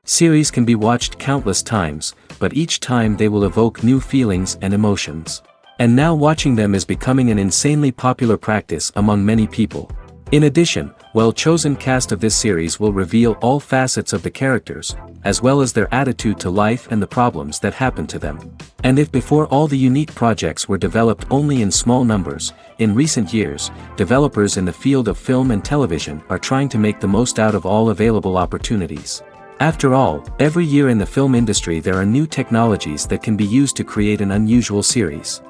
Series can be watched countless times, but each time they will evoke new feelings and emotions. And now watching them is becoming an insanely popular practice among many people. In addition, well-chosen cast of this series will reveal all facets of the characters, as well as their attitude to life and the problems that happen to them. And if before all the unique projects were developed only in small numbers, in recent years, developers in the field of film and television are trying to make the most out of all available opportunities. After all, every year in the film industry there are new technologies that can be used to create an unusual series.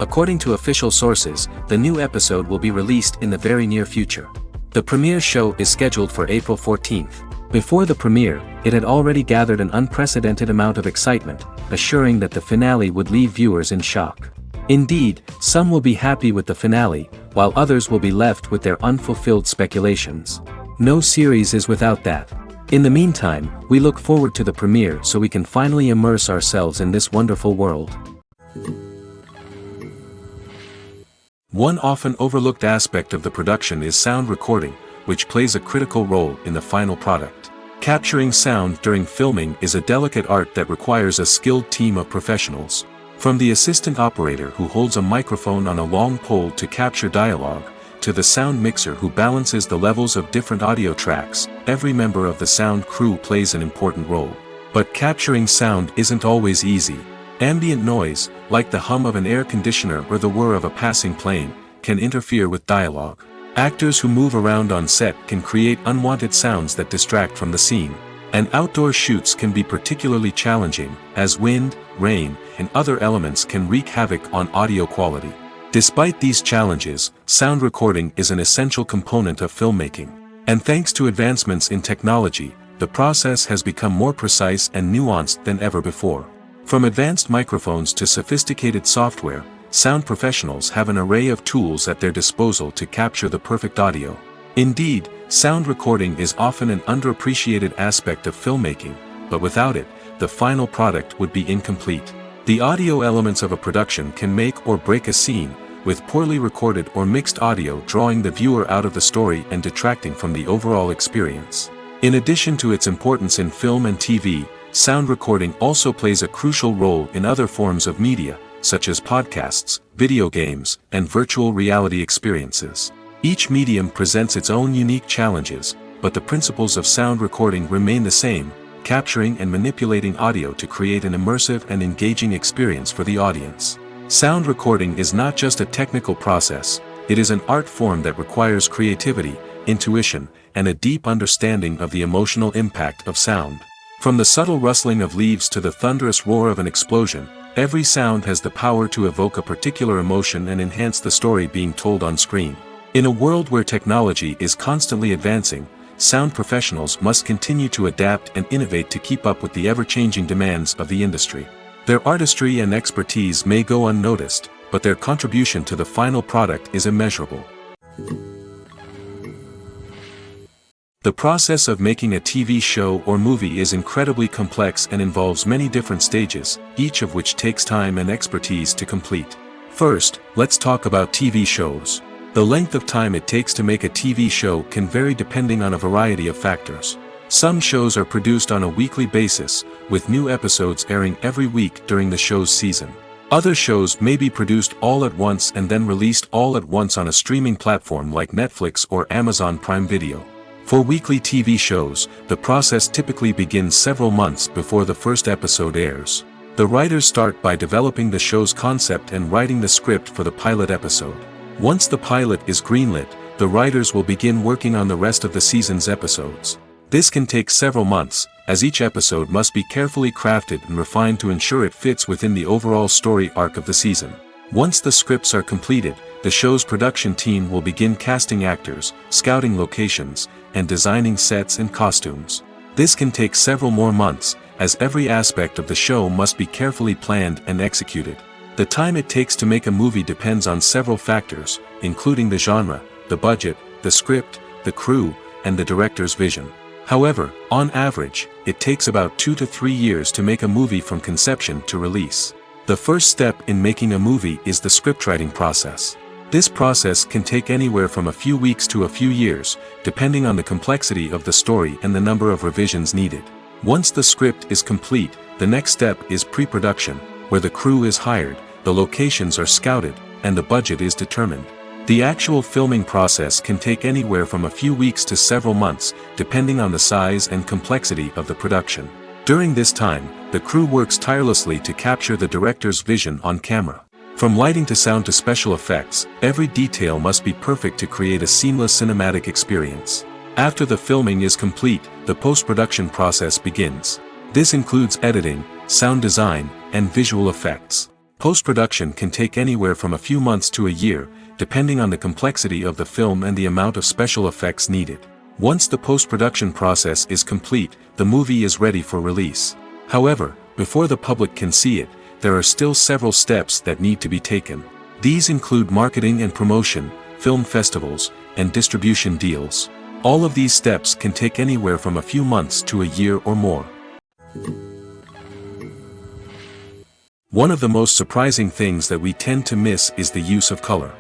According to official sources, the new episode will be released in the very near future. The premiere show is scheduled for April 14th. Before the premiere, it had already gathered an unprecedented amount of excitement, assuring that the finale would leave viewers in shock. Indeed, some will be happy with the finale, while others will be left with their unfulfilled speculations. No series is without that. In the meantime, we look forward to the premiere so we can finally immerse ourselves in this wonderful world. One often overlooked aspect of the production is sound recording, which plays a critical role in the final product. Capturing sound during filming is a delicate art that requires a skilled team of professionals. From the assistant operator who holds a microphone on a long pole to capture dialogue, to the sound mixer who balances the levels of different audio tracks, every member of the sound crew plays an important role. But capturing sound isn't always easy. Ambient noise, like the hum of an air conditioner or the whir of a passing plane, can interfere with dialogue. Actors who move around on set can create unwanted sounds that distract from the scene. And outdoor shoots can be particularly challenging, as wind, rain, and other elements can wreak havoc on audio quality. Despite these challenges, sound recording is an essential component of filmmaking. And thanks to advancements in technology, the process has become more precise and nuanced than ever before. From advanced microphones to sophisticated software, sound professionals have an array of tools at their disposal to capture the perfect audio. Indeed, sound recording is often an underappreciated aspect of filmmaking, but without it, the final product would be incomplete. The audio elements of a production can make or break a scene, with poorly recorded or mixed audio drawing the viewer out of the story and detracting from the overall experience. In addition to its importance in film and TV, sound recording also plays a crucial role in other forms of media, such as podcasts, video games, and virtual reality experiences. Each medium presents its own unique challenges, but the principles of sound recording remain the same: capturing and manipulating audio to create an immersive and engaging experience for the audience. Sound recording is not just a technical process, it is an art form that requires creativity, intuition, and a deep understanding of the emotional impact of sound. From the subtle rustling of leaves to the thunderous roar of an explosion, every sound has the power to evoke a particular emotion and enhance the story being told on screen. In a world where technology is constantly advancing, sound professionals must continue to adapt and innovate to keep up with the ever-changing demands of the industry. Their artistry and expertise may go unnoticed, but their contribution to the final product is immeasurable. The process of making a TV show or movie is incredibly complex and involves many different stages, each of which takes time and expertise to complete. First, let's talk about TV shows. The length of time it takes to make a TV show can vary depending on a variety of factors. Some shows are produced on a weekly basis, with new episodes airing every week during the show's season. Other shows may be produced all at once and then released all at once on a streaming platform like Netflix or Amazon Prime Video. For weekly TV shows, the process typically begins several months before the first episode airs. The writers start by developing the show's concept and writing the script for the pilot episode. Once the pilot is greenlit, the writers will begin working on the rest of the season's episodes. This can take several months, as each episode must be carefully crafted and refined to ensure it fits within the overall story arc of the season. Once the scripts are completed, the show's production team will begin casting actors, scouting locations, and designing sets and costumes. This can take several more months, as every aspect of the show must be carefully planned and executed. The time it takes to make a movie depends on several factors, including the genre, the budget, the script, the crew, and the director's vision. However, on average, it takes about 2 to 3 years to make a movie from conception to release. The first step in making a movie is the scriptwriting process. This process can take anywhere from a few weeks to a few years, depending on the complexity of the story and the number of revisions needed. Once the script is complete, the next step is pre-production, where the crew is hired, the locations are scouted, and the budget is determined. The actual filming process can take anywhere from a few weeks to several months, depending on the size and complexity of the production. During this time, the crew works tirelessly to capture the director's vision on camera. From lighting to sound to special effects, every detail must be perfect to create a seamless cinematic experience. After the filming is complete, the post-production process begins. This includes editing, sound design, and visual effects. Post-production can take anywhere from a few months to a year, depending on the complexity of the film and the amount of special effects needed. Once the post-production process is complete, the movie is ready for release. However, before the public can see it, there are still several steps that need to be taken. These include marketing and promotion, film festivals, and distribution deals. All of these steps can take anywhere from a few months to a year or more. One of the most surprising things that we tend to miss is the use of color.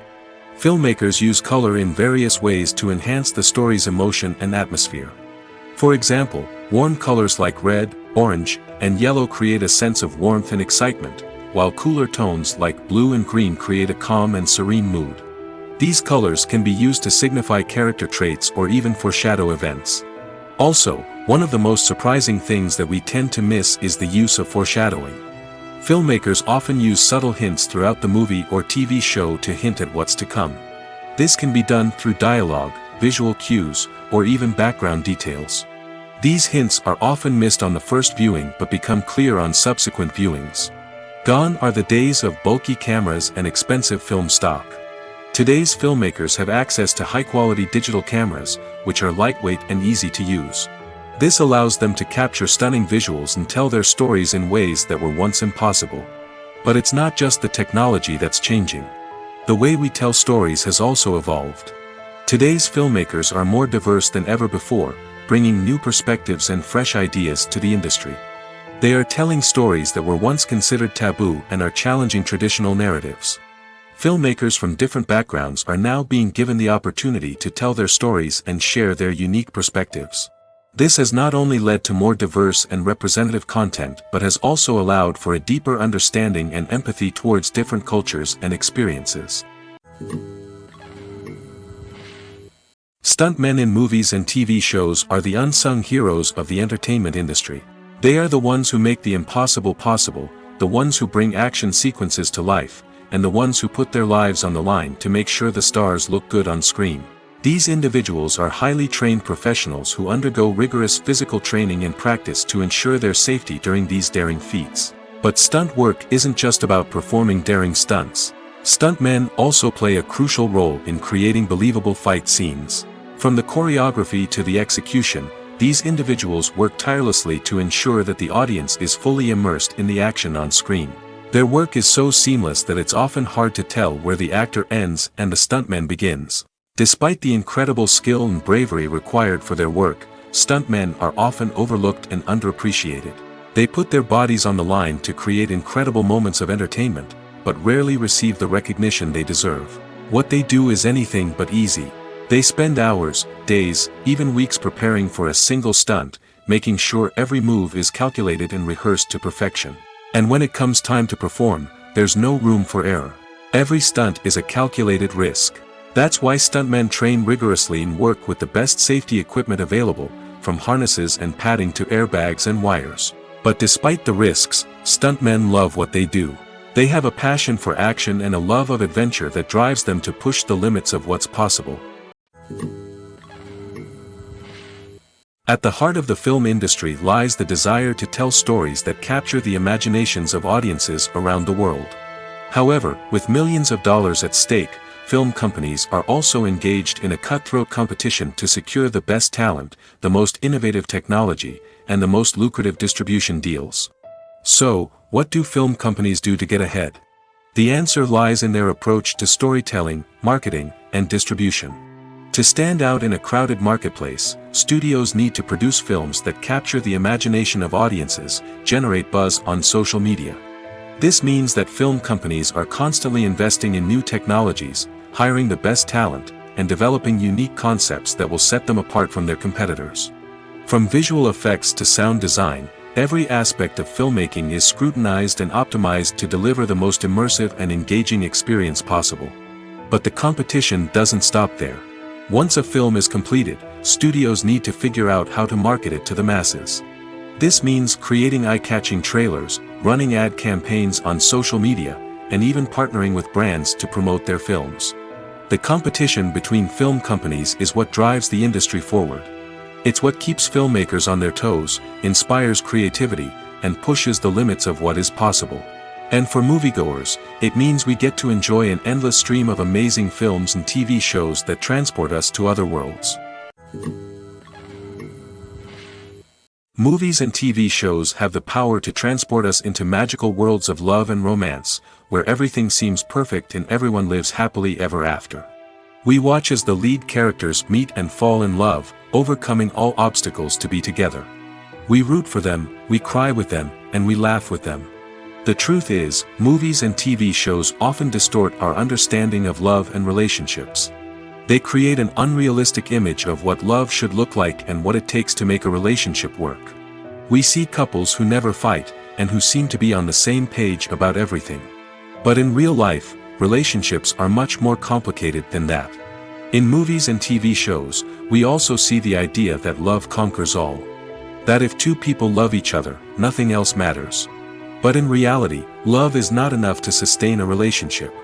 Filmmakers use color in various ways to enhance the story's emotion and atmosphere. For example, warm colors like red, orange, and yellow create a sense of warmth and excitement, while cooler tones like blue and green create a calm and serene mood. These colors can be used to signify character traits or even foreshadow events. Also, one of the most surprising things that we tend to miss is the use of foreshadowing. Filmmakers often use subtle hints throughout the movie or TV show to hint at what's to come. This can be done through dialogue, visual cues, or even background details. These hints are often missed on the first viewing but become clear on subsequent viewings. Gone are the days of bulky cameras and expensive film stock. Today's filmmakers have access to high-quality digital cameras, which are lightweight and easy to use. This allows them to capture stunning visuals and tell their stories in ways that were once impossible. But it's not just the technology that's changing. The way we tell stories has also evolved. Today's filmmakers are more diverse than ever before, bringing new perspectives and fresh ideas to the industry. They are telling stories that were once considered taboo and are challenging traditional narratives. Filmmakers from different backgrounds are now being given the opportunity to tell their stories and share their unique perspectives. This has not only led to more diverse and representative content but has also allowed for a deeper understanding and empathy towards different cultures and experiences. Stuntmen in movies and TV shows are the unsung heroes of the entertainment industry. They are the ones who make the impossible possible, the ones who bring action sequences to life, and the ones who put their lives on the line to make sure the stars look good on screen. These individuals are highly trained professionals who undergo rigorous physical training and practice to ensure their safety during these daring feats. But stunt work isn't just about performing daring stunts. Stuntmen also play a crucial role in creating believable fight scenes. From the choreography to the execution, these individuals work tirelessly to ensure that the audience is fully immersed in the action on screen. Their work is so seamless that it's often hard to tell where the actor ends and the stuntman begins. Despite the incredible skill and bravery required for their work, stuntmen are often overlooked and underappreciated. They put their bodies on the line to create incredible moments of entertainment, but rarely receive the recognition they deserve. What they do is anything but easy. They spend hours, days, even weeks preparing for a single stunt, making sure every move is calculated and rehearsed to perfection. And when it comes time to perform, there's no room for error. Every stunt is a calculated risk. That's why stuntmen train rigorously and work with the best safety equipment available, from harnesses and padding to airbags and wires. But despite the risks, stuntmen love what they do. They have a passion for action and a love of adventure that drives them to push the limits of what's possible. At the heart of the film industry lies the desire to tell stories that capture the imaginations of audiences around the world. However, with millions of dollars at stake, film companies are also engaged in a cutthroat competition to secure the best talent, the most innovative technology, and the most lucrative distribution deals. So, what do film companies do to get ahead? The answer lies in their approach to storytelling, marketing, and distribution. To stand out in a crowded marketplace, studios need to produce films that capture the imagination of audiences, generate buzz on social media. This means that film companies are constantly investing in new technologies, hiring the best talent, and developing unique concepts that will set them apart from their competitors. From visual effects to sound design, every aspect of filmmaking is scrutinized and optimized to deliver the most immersive and engaging experience possible. But the competition doesn't stop there. Once a film is completed, studios need to figure out how to market it to the masses. This means creating eye-catching trailers, running ad campaigns on social media, and even partnering with brands to promote their films. The competition between film companies is what drives the industry forward. It's what keeps filmmakers on their toes, inspires creativity, and pushes the limits of what is possible. And for moviegoers, it means we get to enjoy an endless stream of amazing films and TV shows that transport us to other worlds. Movies and TV shows have the power to transport us into magical worlds of love and romance, where everything seems perfect and everyone lives happily ever after. We watch as the lead characters meet and fall in love, overcoming all obstacles to be together. We root for them, we cry with them, and we laugh with them. The truth is, movies and TV shows often distort our understanding of love and relationships. They create an unrealistic image of what love should look like and what it takes to make a relationship work. We see couples who never fight, and who seem to be on the same page about everything. But in real life, relationships are much more complicated than that. In movies and TV shows, we also see the idea that love conquers all. That if two people love each other, nothing else matters. But in reality, love is not enough to sustain a relationship.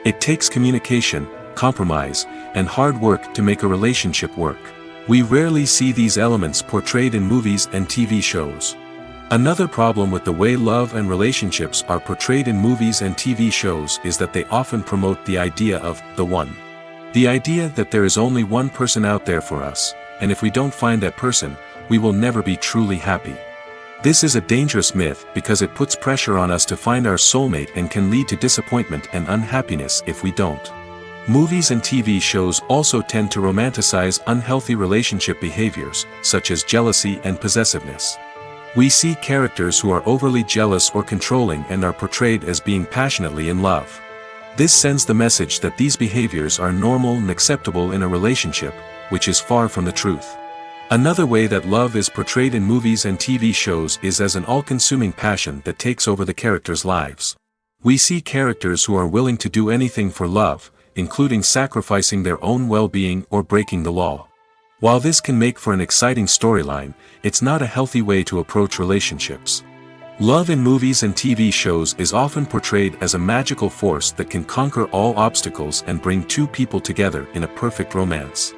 It takes communication, compromise, and hard work to make a relationship work. We rarely see these elements portrayed in movies and TV shows. Another problem with the way love and relationships are portrayed in movies and TV shows is that they often promote the idea of the one. The idea that there is only one person out there for us, and if we don't find that person, we will never be truly happy. This is a dangerous myth because it puts pressure on us to find our soulmate and can lead to disappointment and unhappiness if we don't. Movies and TV shows also tend to romanticize unhealthy relationship behaviors, such as jealousy and possessiveness. We see characters who are overly jealous or controlling and are portrayed as being passionately in love. This sends the message that these behaviors are normal and acceptable in a relationship, which is far from the truth. Another way that love is portrayed in movies and TV shows is as an all-consuming passion that takes over the characters' lives. We see characters who are willing to do anything for love, including sacrificing their own well-being or breaking the law. While this can make for an exciting storyline, it's not a healthy way to approach relationships. Love in movies and TV shows is often portrayed as a magical force that can conquer all obstacles and bring two people together in a perfect romance.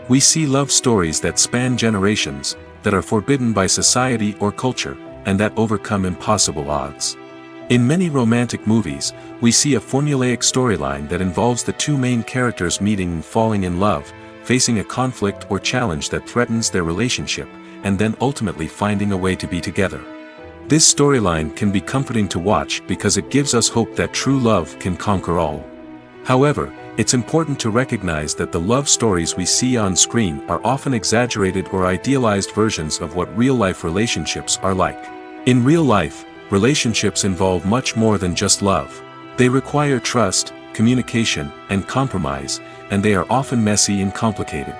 We see love stories that span generations, that are forbidden by society or culture, and that overcome impossible odds. In many romantic movies, we see a formulaic storyline that involves the two main characters meeting and falling in love, facing a conflict or challenge that threatens their relationship, and then ultimately finding a way to be together. This storyline can be comforting to watch because it gives us hope that true love can conquer all. However, it's important to recognize that the love stories we see on screen are often exaggerated or idealized versions of what real-life relationships are like. In real life, relationships involve much more than just love. They require trust, communication, and compromise, and they are often messy and complicated.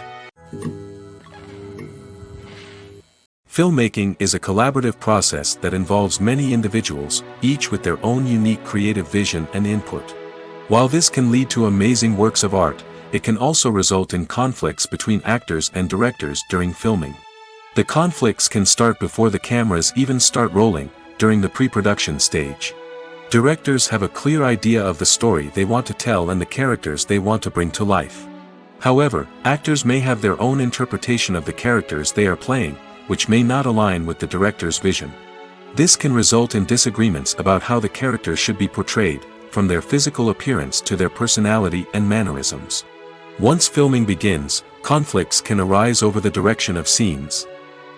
Filmmaking is a collaborative process that involves many individuals, each with their own unique creative vision and input. While this can lead to amazing works of art, it can also result in conflicts between actors and directors during filming. The conflicts can start before the cameras even start rolling, during the pre-production stage. Directors have a clear idea of the story they want to tell and the characters they want to bring to life. However, actors may have their own interpretation of the characters they are playing, which may not align with the director's vision. This can result in disagreements about how the characters should be portrayed, from their physical appearance to their personality and mannerisms. Once filming begins, conflicts can arise over the direction of scenes.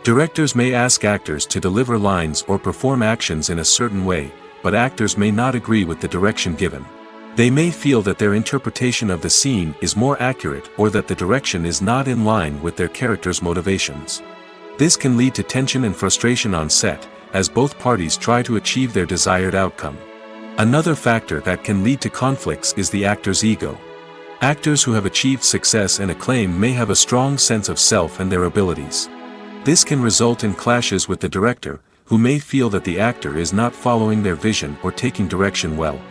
Directors may ask actors to deliver lines or perform actions in a certain way, but actors may not agree with the direction given. They may feel that their interpretation of the scene is more accurate or that the direction is not in line with their character's motivations. This can lead to tension and frustration on set, as both parties try to achieve their desired outcome. Another factor that can lead to conflicts is the actor's ego. Actors who have achieved success and acclaim may have a strong sense of self and their abilities. This can result in clashes with the director, who may feel that the actor is not following their vision or taking direction well.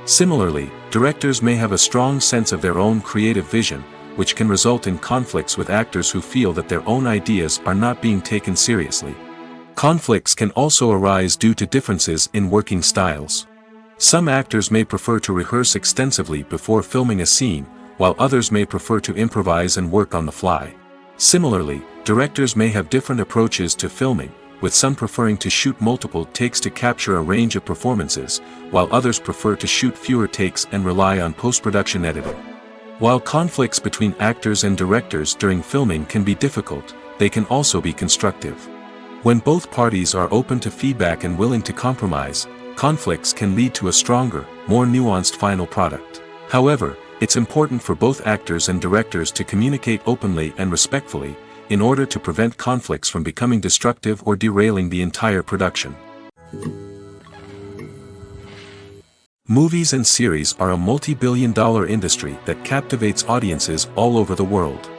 Similarly, directors may have a strong sense of their own creative vision, which can result in conflicts with actors who feel that their own ideas are not being taken seriously. Conflicts can also arise due to differences in working styles. Some actors may prefer to rehearse extensively before filming a scene, while others may prefer to improvise and work on the fly. Similarly, directors may have different approaches to filming, with some preferring to shoot multiple takes to capture a range of performances, while others prefer to shoot fewer takes and rely on post-production editing. While conflicts between actors and directors during filming can be difficult, they can also be constructive. When both parties are open to feedback and willing to compromise, conflicts can lead to a stronger, more nuanced final product. However, it's important for both actors and directors to communicate openly and respectfully, in order to prevent conflicts from becoming destructive or derailing the entire production. Movies and series are a multi-billion-dollar industry that captivates audiences all over the world.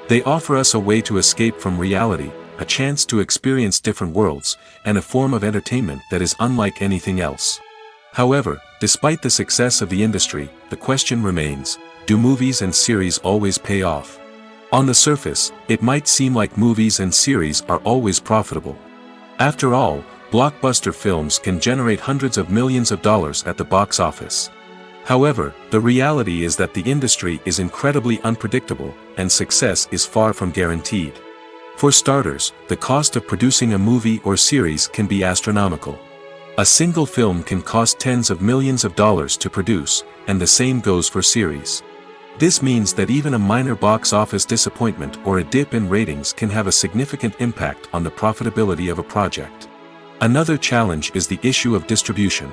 They offer us a way to escape from reality, a chance to experience different worlds, and a form of entertainment that is unlike anything else. However, despite the success of the industry, the question remains, do movies and series always pay off? On the surface, it might seem like movies and series are always profitable. After all, blockbuster films can generate hundreds of millions of dollars at the box office. However, the reality is that the industry is incredibly unpredictable, and success is far from guaranteed. For starters, the cost of producing a movie or series can be astronomical. A single film can cost tens of millions of dollars to produce, and the same goes for series. This means that even a minor box office disappointment or a dip in ratings can have a significant impact on the profitability of a project. Another challenge is the issue of distribution.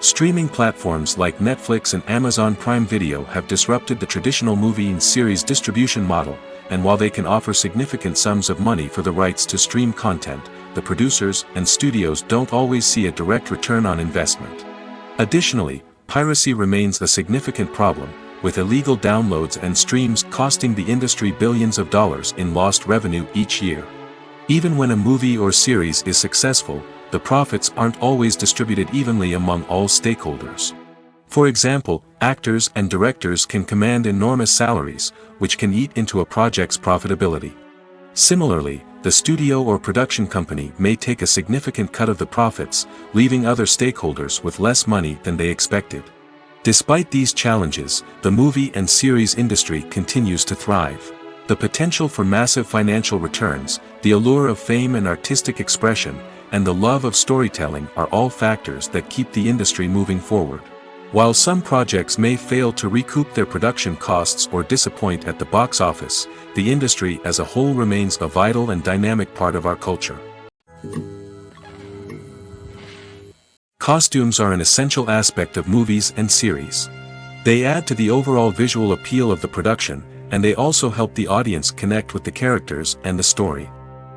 Streaming platforms like Netflix and Amazon Prime Video have disrupted the traditional movie and series distribution model, and while they can offer significant sums of money for the rights to stream content, the producers and studios don't always see a direct return on investment. Additionally, piracy remains a significant problem, with illegal downloads and streams costing the industry billions of dollars in lost revenue each year. Even when a movie or series is successful, the profits aren't always distributed evenly among all stakeholders. For example, actors and directors can command enormous salaries, which can eat into a project's profitability. Similarly, the studio or production company may take a significant cut of the profits, leaving other stakeholders with less money than they expected. Despite these challenges, the movie and series industry continues to thrive. The potential for massive financial returns, the allure of fame and artistic expression, and the love of storytelling are all factors that keep the industry moving forward. While some projects may fail to recoup their production costs or disappoint at the box office, the industry as a whole remains a vital and dynamic part of our culture. Costumes are an essential aspect of movies and series. They add to the overall visual appeal of the production, and they also help the audience connect with the characters and the story.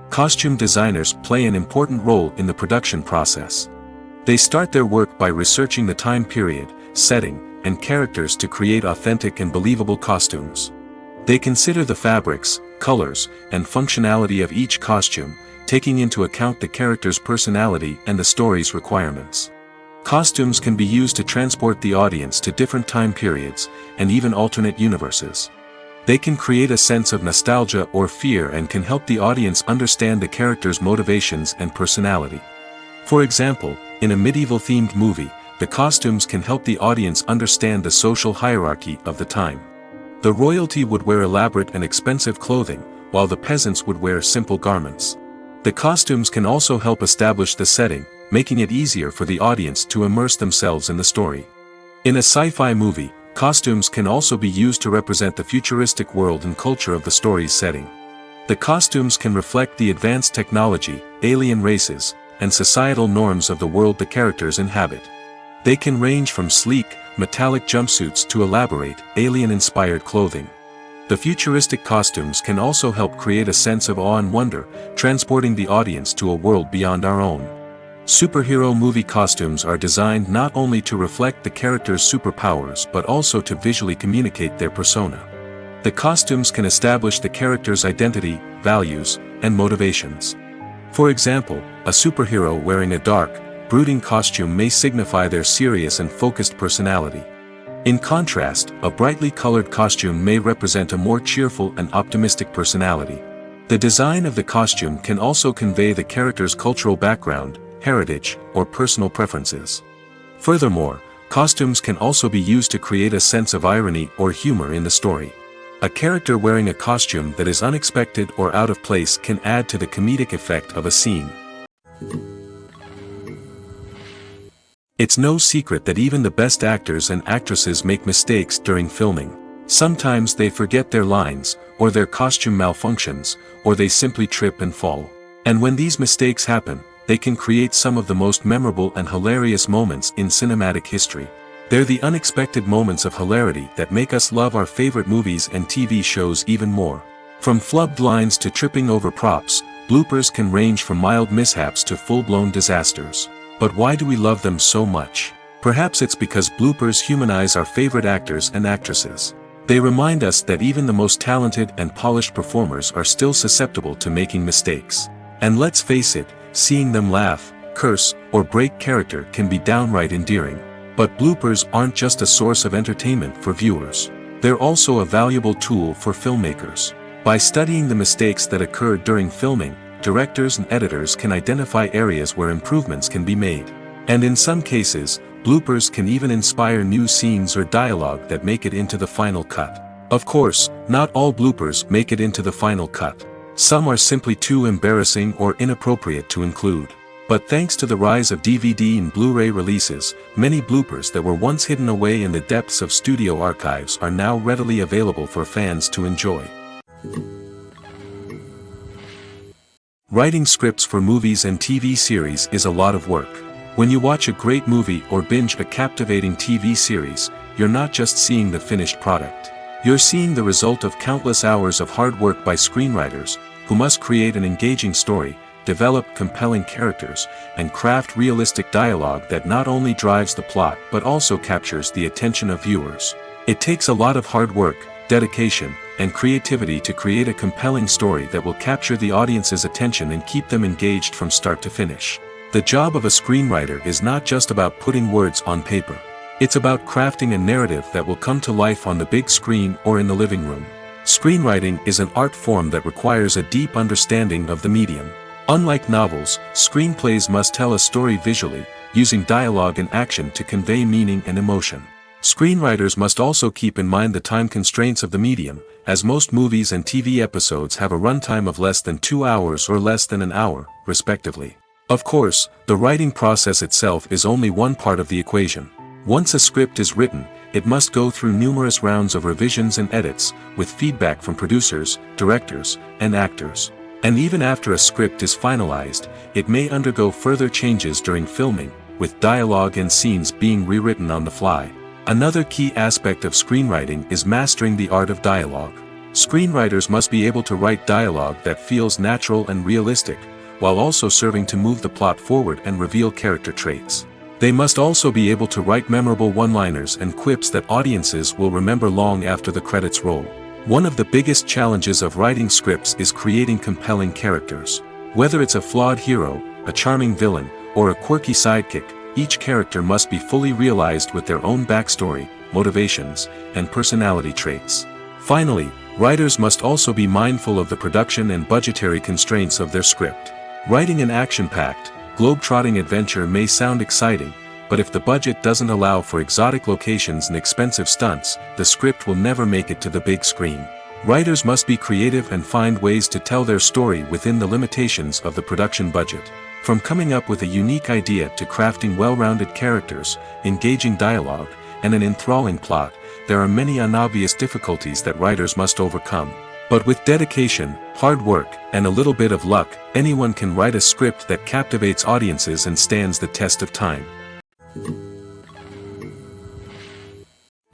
Costume designers play an important role in the production process. They start their work by researching the time period, setting, and characters to create authentic and believable costumes. They consider the fabrics, colors, and functionality of each costume, taking into account the character's personality and the story's requirements. Costumes can be used to transport the audience to different time periods, and even alternate universes. They can create a sense of nostalgia or fear and can help the audience understand the character's motivations and personality. For example, in a medieval-themed movie, the costumes can help the audience understand the social hierarchy of the time. The royalty would wear elaborate and expensive clothing, while the peasants would wear simple garments. The costumes can also help establish the setting, making it easier for the audience to immerse themselves in the story. In a sci-fi movie, costumes can also be used to represent the futuristic world and culture of the story's setting. The costumes can reflect the advanced technology, alien races, and societal norms of the world the characters inhabit. They can range from sleek, metallic jumpsuits to elaborate, alien-inspired clothing. The futuristic costumes can also help create a sense of awe and wonder, transporting the audience to a world beyond our own. Superhero movie costumes are designed not only to reflect the character's superpowers but also to visually communicate their persona. The costumes can establish the character's identity, values, and motivations. For example, a superhero wearing a dark, brooding costume may signify their serious and focused personality. In contrast, a brightly colored costume may represent a more cheerful and optimistic personality. The design of the costume can also convey the character's cultural background, heritage, or personal preferences. Furthermore, costumes can also be used to create a sense of irony or humor in the story. A character wearing a costume that is unexpected or out of place can add to the comedic effect of a scene. It's no secret that even the best actors and actresses make mistakes during filming. Sometimes they forget their lines, or their costume malfunctions, or they simply trip and fall. And when these mistakes happen, they can create some of the most memorable and hilarious moments in cinematic history. They're the unexpected moments of hilarity that make us love our favorite movies and TV shows even more. From flubbed lines to tripping over props, bloopers can range from mild mishaps to full-blown disasters. But why do we love them so much? Perhaps it's because bloopers humanize our favorite actors and actresses. They remind us that even the most talented and polished performers are still susceptible to making mistakes. And let's face it, seeing them laugh, curse, or break character can be downright endearing. But bloopers aren't just a source of entertainment for viewers. They're also a valuable tool for filmmakers. By studying the mistakes that occurred during filming, directors and editors can identify areas where improvements can be made. And in some cases, bloopers can even inspire new scenes or dialogue that make it into the final cut. Of course, not all bloopers make it into the final cut. Some are simply too embarrassing or inappropriate to include. But thanks to the rise of DVD and Blu-ray releases, many bloopers that were once hidden away in the depths of studio archives are now readily available for fans to enjoy. Writing scripts for movies and TV series is a lot of work. When you watch a great movie or binge a captivating TV series, you're not just seeing the finished product. You're seeing the result of countless hours of hard work by screenwriters, who must create an engaging story, develop compelling characters, and craft realistic dialogue that not only drives the plot but also captures the attention of viewers. It takes a lot of hard work, dedication, and creativity to create a compelling story that will capture the audience's attention and keep them engaged from start to finish. The job of a screenwriter is not just about putting words on paper. It's about crafting a narrative that will come to life on the big screen or in the living room. Screenwriting is an art form that requires a deep understanding of the medium. Unlike novels, screenplays must tell a story visually, using dialogue and action to convey meaning and emotion. Screenwriters must also keep in mind the time constraints of the medium, as most movies and TV episodes have a runtime of less than 2 hours or less than an hour, respectively. Of course, the writing process itself is only one part of the equation. Once a script is written, it must go through numerous rounds of revisions and edits, with feedback from producers, directors, and actors. And even after a script is finalized, it may undergo further changes during filming, with dialogue and scenes being rewritten on the fly. Another key aspect of screenwriting is mastering the art of dialogue. Screenwriters must be able to write dialogue that feels natural and realistic, while also serving to move the plot forward and reveal character traits. They must also be able to write memorable one-liners and quips that audiences will remember long after the credits roll. One of the biggest challenges of writing scripts is creating compelling characters. Whether it's a flawed hero, a charming villain, or a quirky sidekick, each character must be fully realized with their own backstory, motivations, and personality traits. Finally, writers must also be mindful of the production and budgetary constraints of their script. Writing an action-packed, globe-trotting adventure may sound exciting, but if the budget doesn't allow for exotic locations and expensive stunts, the script will never make it to the big screen. Writers must be creative and find ways to tell their story within the limitations of the production budget. From coming up with a unique idea to crafting well-rounded characters, engaging dialogue, and an enthralling plot, there are many unobvious difficulties that writers must overcome. But with dedication, hard work, and a little bit of luck, anyone can write a script that captivates audiences and stands the test of time.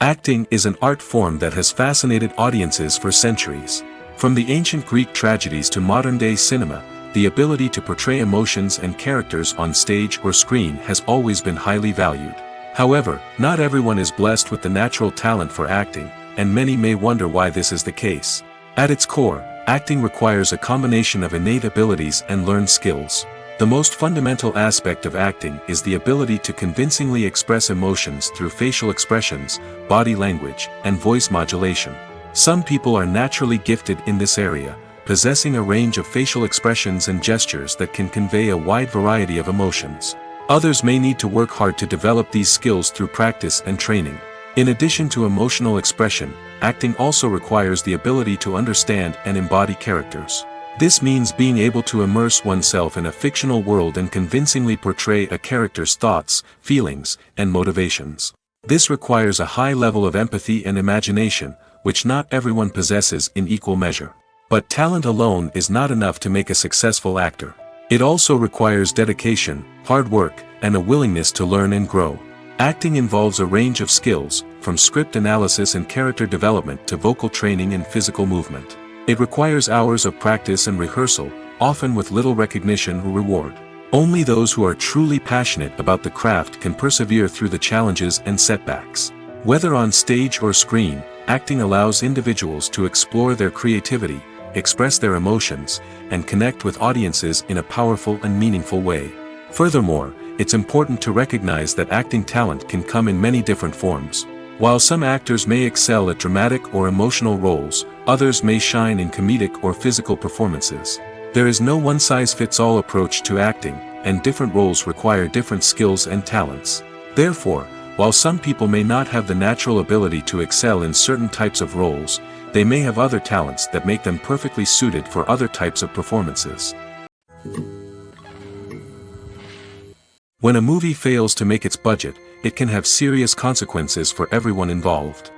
Acting is an art form that has fascinated audiences for centuries. From the ancient Greek tragedies to modern-day cinema, the ability to portray emotions and characters on stage or screen has always been highly valued. However, not everyone is blessed with the natural talent for acting, and many may wonder why this is the case. At its core, Acting requires a combination of innate abilities and learned skills. The most fundamental aspect of acting is the ability to convincingly express emotions through facial expressions, body language, and voice modulation. Some people are naturally gifted in this area, possessing a range of facial expressions and gestures that can convey a wide variety of emotions. Others may need to work hard to develop these skills through practice and training. In addition to emotional expression, acting also requires the ability to understand and embody characters. This means being able to immerse oneself in a fictional world and convincingly portray a character's thoughts, feelings, and motivations. This requires a high level of empathy and imagination, which not everyone possesses in equal measure. But talent alone is not enough to make a successful actor. It also requires dedication, hard work, and a willingness to learn and grow. Acting involves a range of skills, from script analysis and character development to vocal training and physical movement. It requires hours of practice and rehearsal, often with little recognition or reward. Only those who are truly passionate about the craft can persevere through the challenges and setbacks. Whether on stage or screen, acting allows individuals to explore their creativity, express their emotions, and connect with audiences in a powerful and meaningful way. Furthermore, it's important to recognize that acting talent can come in many different forms. While some actors may excel at dramatic or emotional roles, others may shine in comedic or physical performances. There is no one-size-fits-all approach to acting, and different roles require different skills and talents. Therefore, while some people may not have the natural ability to excel in certain types of roles, they may have other talents that make them perfectly suited for other types of performances. When a movie fails to make its budget, it can have serious consequences for everyone involved.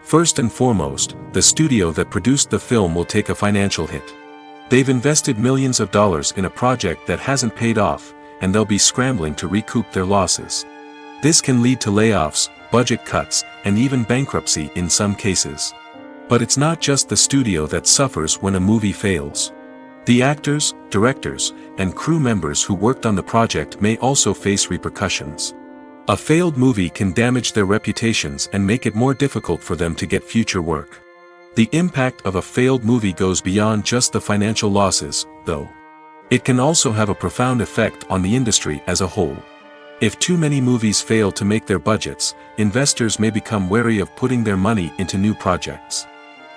First and foremost, the studio that produced the film will take a financial hit. They've invested millions of dollars in a project that hasn't paid off, and they'll be scrambling to recoup their losses. This can lead to layoffs, budget cuts, and even bankruptcy in some cases. But it's not just the studio that suffers when a movie fails. The actors, directors, and crew members who worked on the project may also face repercussions. A failed movie can damage their reputations and make it more difficult for them to get future work. The impact of a failed movie goes beyond just the financial losses, though. It can also have a profound effect on the industry as a whole. If too many movies fail to make their budgets, investors may become wary of putting their money into new projects.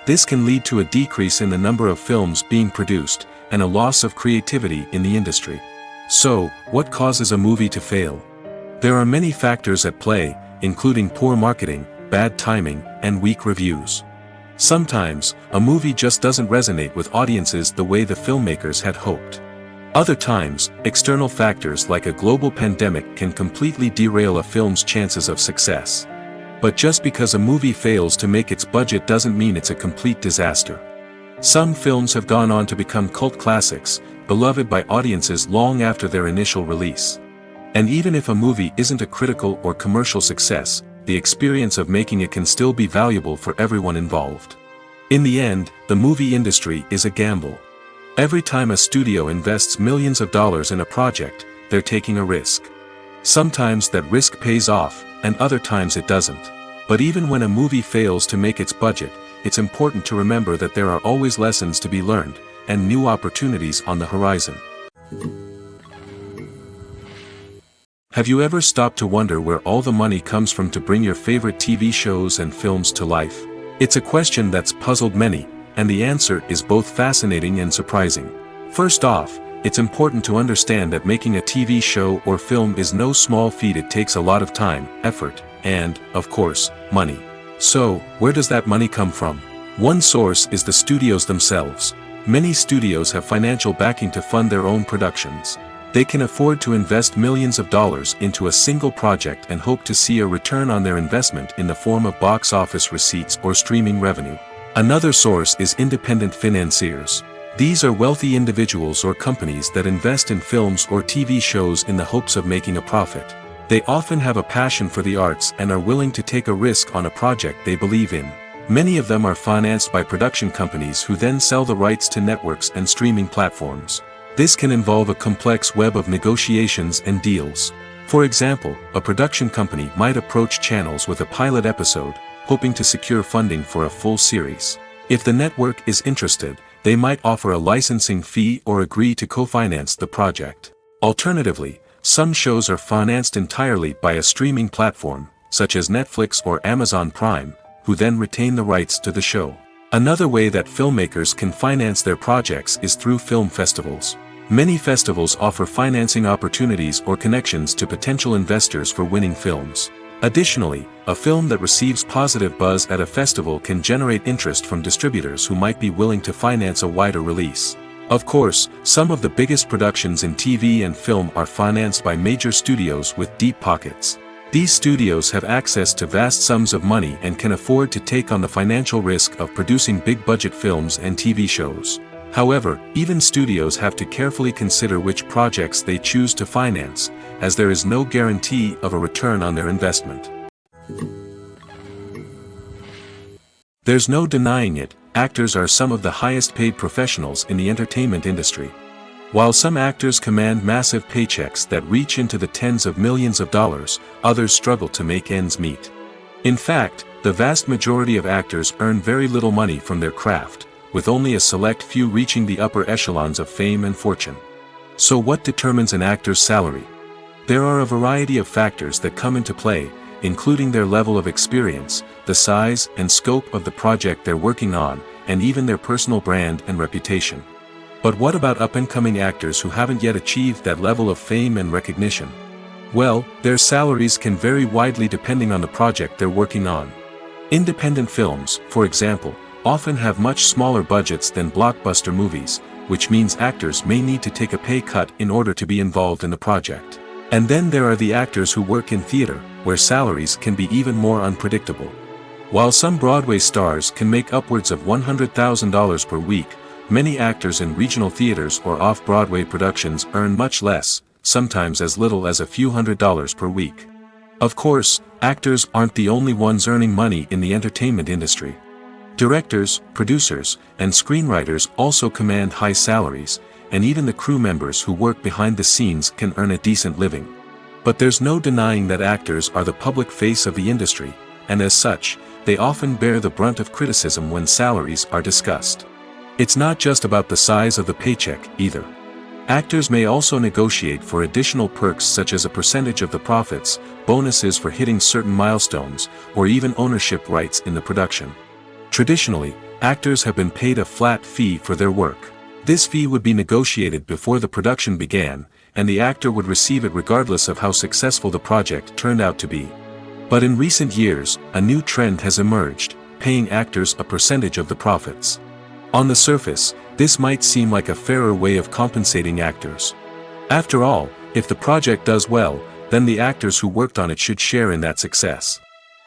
This can lead to a decrease in the number of films being produced, and a loss of creativity in the industry. So, what causes a movie to fail? There are many factors at play, including poor marketing, bad timing, and weak reviews. Sometimes, a movie just doesn't resonate with audiences the way the filmmakers had hoped. Other times, external factors like a global pandemic can completely derail a film's chances of success. But just because a movie fails to make its budget doesn't mean it's a complete disaster. Some films have gone on to become cult classics, beloved by audiences long after their initial release. And even if a movie isn't a critical or commercial success, the experience of making it can still be valuable for everyone involved. In the end, the movie industry is a gamble. Every time a studio invests millions of dollars in a project, they're taking a risk. Sometimes that risk pays off, and other times it doesn't. But even when a movie fails to make its budget, it's important to remember that there are always lessons to be learned, and new opportunities on the horizon. Have you ever stopped to wonder where all the money comes from to bring your favorite TV shows and films to life? It's a question that's puzzled many, and the answer is both fascinating and surprising. First off, it's important to understand that making a TV show or film is no small feat. It takes a lot of time, effort, and, of course, money. So, where does that money come from? One source is the studios themselves. Many studios have financial backing to fund their own productions. They can afford to invest millions of dollars into a single project and hope to see a return on their investment in the form of box office receipts or streaming revenue. Another source is independent financiers. These are wealthy individuals or companies that invest in films or TV shows in the hopes of making a profit. They often have a passion for the arts and are willing to take a risk on a project they believe in. Many of them are financed by production companies who then sell the rights to networks and streaming platforms. This can involve a complex web of negotiations and deals. For example, a production company might approach channels with a pilot episode, hoping to secure funding for a full series. If the network is interested, they might offer a licensing fee or agree to co-finance the project. Alternatively, some shows are financed entirely by a streaming platform, such as Netflix or Amazon Prime, who then retain the rights to the show. Another way that filmmakers can finance their projects is through film festivals. Many festivals offer financing opportunities or connections to potential investors for winning films. Additionally, a film that receives positive buzz at a festival can generate interest from distributors who might be willing to finance a wider release. Of course, some of the biggest productions in TV and film are financed by major studios with deep pockets. These studios have access to vast sums of money and can afford to take on the financial risk of producing big-budget films and TV shows. However, even studios have to carefully consider which projects they choose to finance, as there is no guarantee of a return on their investment. There's no denying it, actors are some of the highest-paid professionals in the entertainment industry. While some actors command massive paychecks that reach into the tens of millions of dollars, others struggle to make ends meet. In fact, the vast majority of actors earn very little money from their craft, with only a select few reaching the upper echelons of fame and fortune. So what determines an actor's salary? There are a variety of factors that come into play, including their level of experience, the size and scope of the project they're working on, and even their personal brand and reputation. But what about up-and-coming actors who haven't yet achieved that level of fame and recognition? Well, their salaries can vary widely depending on the project they're working on. Independent films, for example, often have much smaller budgets than blockbuster movies, which means actors may need to take a pay cut in order to be involved in the project. And then there are the actors who work in theater, where salaries can be even more unpredictable. While some Broadway stars can make upwards of $100,000 per week, many actors in regional theaters or off-Broadway productions earn much less, sometimes as little as a few $100s per week. Of course, actors aren't the only ones earning money in the entertainment industry. Directors, producers, and screenwriters also command high salaries, and even the crew members who work behind the scenes can earn a decent living. But there's no denying that actors are the public face of the industry, and as such, they often bear the brunt of criticism when salaries are discussed. It's not just about the size of the paycheck, either. Actors may also negotiate for additional perks such as a percentage of the profits, bonuses for hitting certain milestones, or even ownership rights in the production. Traditionally, actors have been paid a flat fee for their work. This fee would be negotiated before the production began, and the actor would receive it regardless of how successful the project turned out to be. But in recent years, a new trend has emerged, paying actors a percentage of the profits. On the surface, this might seem like a fairer way of compensating actors. After all, if the project does well, then the actors who worked on it should share in that success.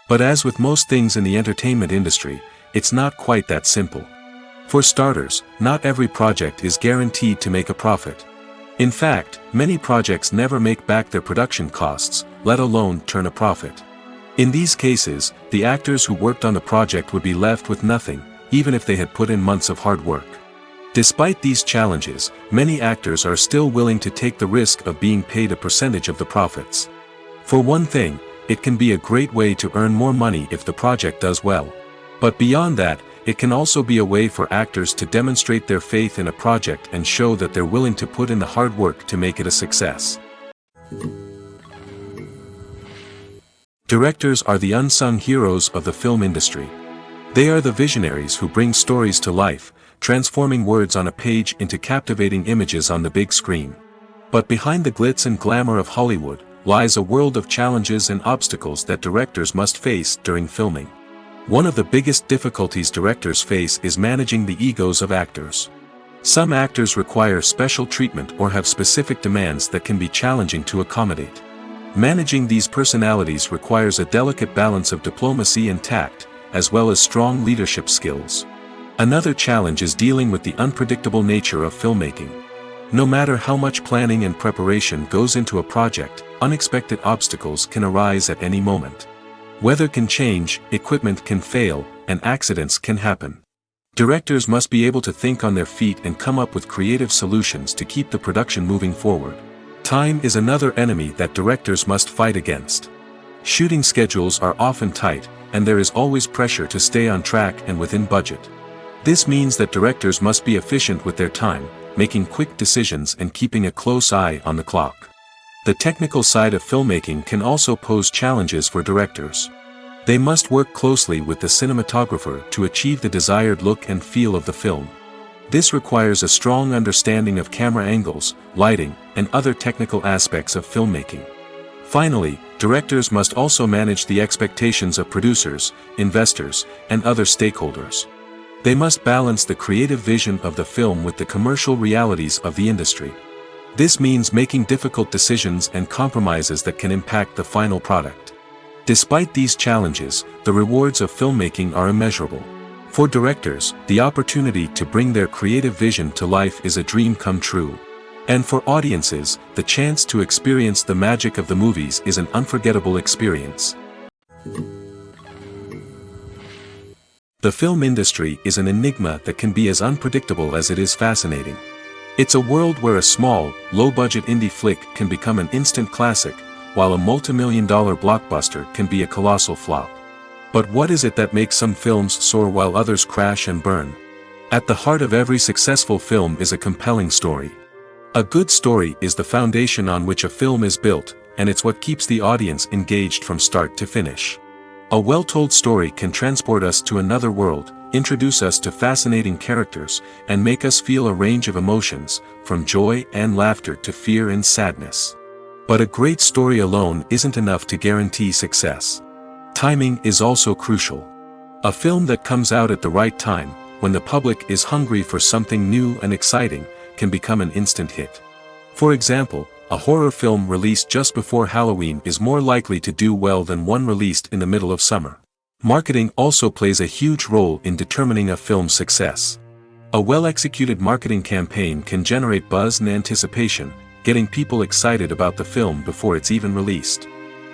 But as with most things in the entertainment industry, it's not quite that simple. For starters, not every project is guaranteed to make a profit. In fact, many projects never make back their production costs, let alone turn a profit. In these cases, the actors who worked on the project would be left with nothing, even if they had put in months of hard work. Despite these challenges, many actors are still willing to take the risk of being paid a percentage of the profits. For one thing, it can be a great way to earn more money if the project does well. But beyond that, it can also be a way for actors to demonstrate their faith in a project and show that they're willing to put in the hard work to make it a success. Directors are the unsung heroes of the film industry. They are the visionaries who bring stories to life, transforming words on a page into captivating images on the big screen. But behind the glitz and glamour of Hollywood, lies a world of challenges and obstacles that directors must face during filming. One of the biggest difficulties directors face is managing the egos of actors. Some actors require special treatment or have specific demands that can be challenging to accommodate. Managing these personalities requires a delicate balance of diplomacy and tact, as well as strong leadership skills. Another challenge is dealing with the unpredictable nature of filmmaking. No matter how much planning and preparation goes into a project, unexpected obstacles can arise at any moment. Weather can change, equipment can fail, and accidents can happen. Directors must be able to think on their feet and come up with creative solutions to keep the production moving forward. Time is another enemy that directors must fight against. Shooting schedules are often tight, and there is always pressure to stay on track and within budget. This means that directors must be efficient with their time, making quick decisions and keeping a close eye on the clock. The technical side of filmmaking can also pose challenges for directors. They must work closely with the cinematographer to achieve the desired look and feel of the film. This requires a strong understanding of camera angles, lighting, and other technical aspects of filmmaking. Finally, directors must also manage the expectations of producers, investors, and other stakeholders. They must balance the creative vision of the film with the commercial realities of the industry. This means making difficult decisions and compromises that can impact the final product. Despite these challenges, the rewards of filmmaking are immeasurable. For directors, the opportunity to bring their creative vision to life is a dream come true. And for audiences, the chance to experience the magic of the movies is an unforgettable experience. The film industry is an enigma that can be as unpredictable as it is fascinating. It's a world where a small, low-budget indie flick can become an instant classic, while a multi-million-dollar blockbuster can be a colossal flop. But what is it that makes some films soar while others crash and burn? At the heart of every successful film is a compelling story. A good story is the foundation on which a film is built, and it's what keeps the audience engaged from start to finish. A well-told story can transport us to another world, introduce us to fascinating characters, and make us feel a range of emotions, from joy and laughter to fear and sadness. But a great story alone isn't enough to guarantee success. Timing is also crucial. A film that comes out at the right time, when the public is hungry for something new and exciting, can become an instant hit. For example, a horror film released just before Halloween is more likely to do well than one released in the middle of summer. Marketing also plays a huge role in determining a film's success. A well-executed marketing campaign can generate buzz and anticipation, getting people excited about the film before it's even released.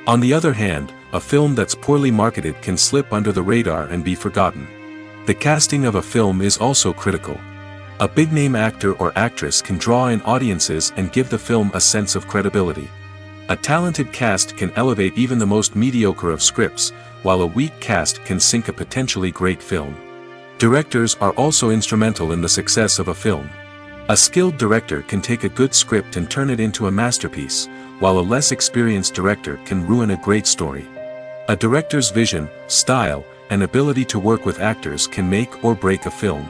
On the other hand, a film that's poorly marketed can slip under the radar and be forgotten. The casting of a film is also critical. A big-name actor or actress can draw in audiences and give the film a sense of credibility. A talented cast can elevate even the most mediocre of scripts, while a weak cast can sink a potentially great film. Directors are also instrumental in the success of a film. A skilled director can take a good script and turn it into a masterpiece, while a less experienced director can ruin a great story. A director's vision, style, and ability to work with actors can make or break a film.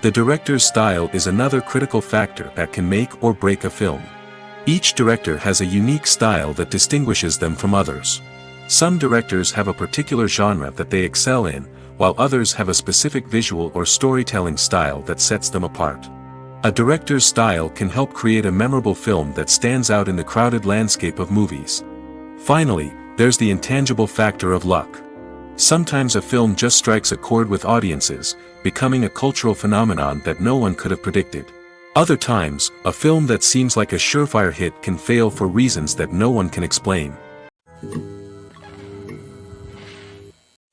The director's style is another critical factor that can make or break a film. Each director has a unique style that distinguishes them from others. Some directors have a particular genre that they excel in, while others have a specific visual or storytelling style that sets them apart. A director's style can help create a memorable film that stands out in the crowded landscape of movies. Finally, there's the intangible factor of luck. Sometimes a film just strikes a chord with audiences, becoming a cultural phenomenon that no one could have predicted. Other times, a film that seems like a surefire hit can fail for reasons that no one can explain.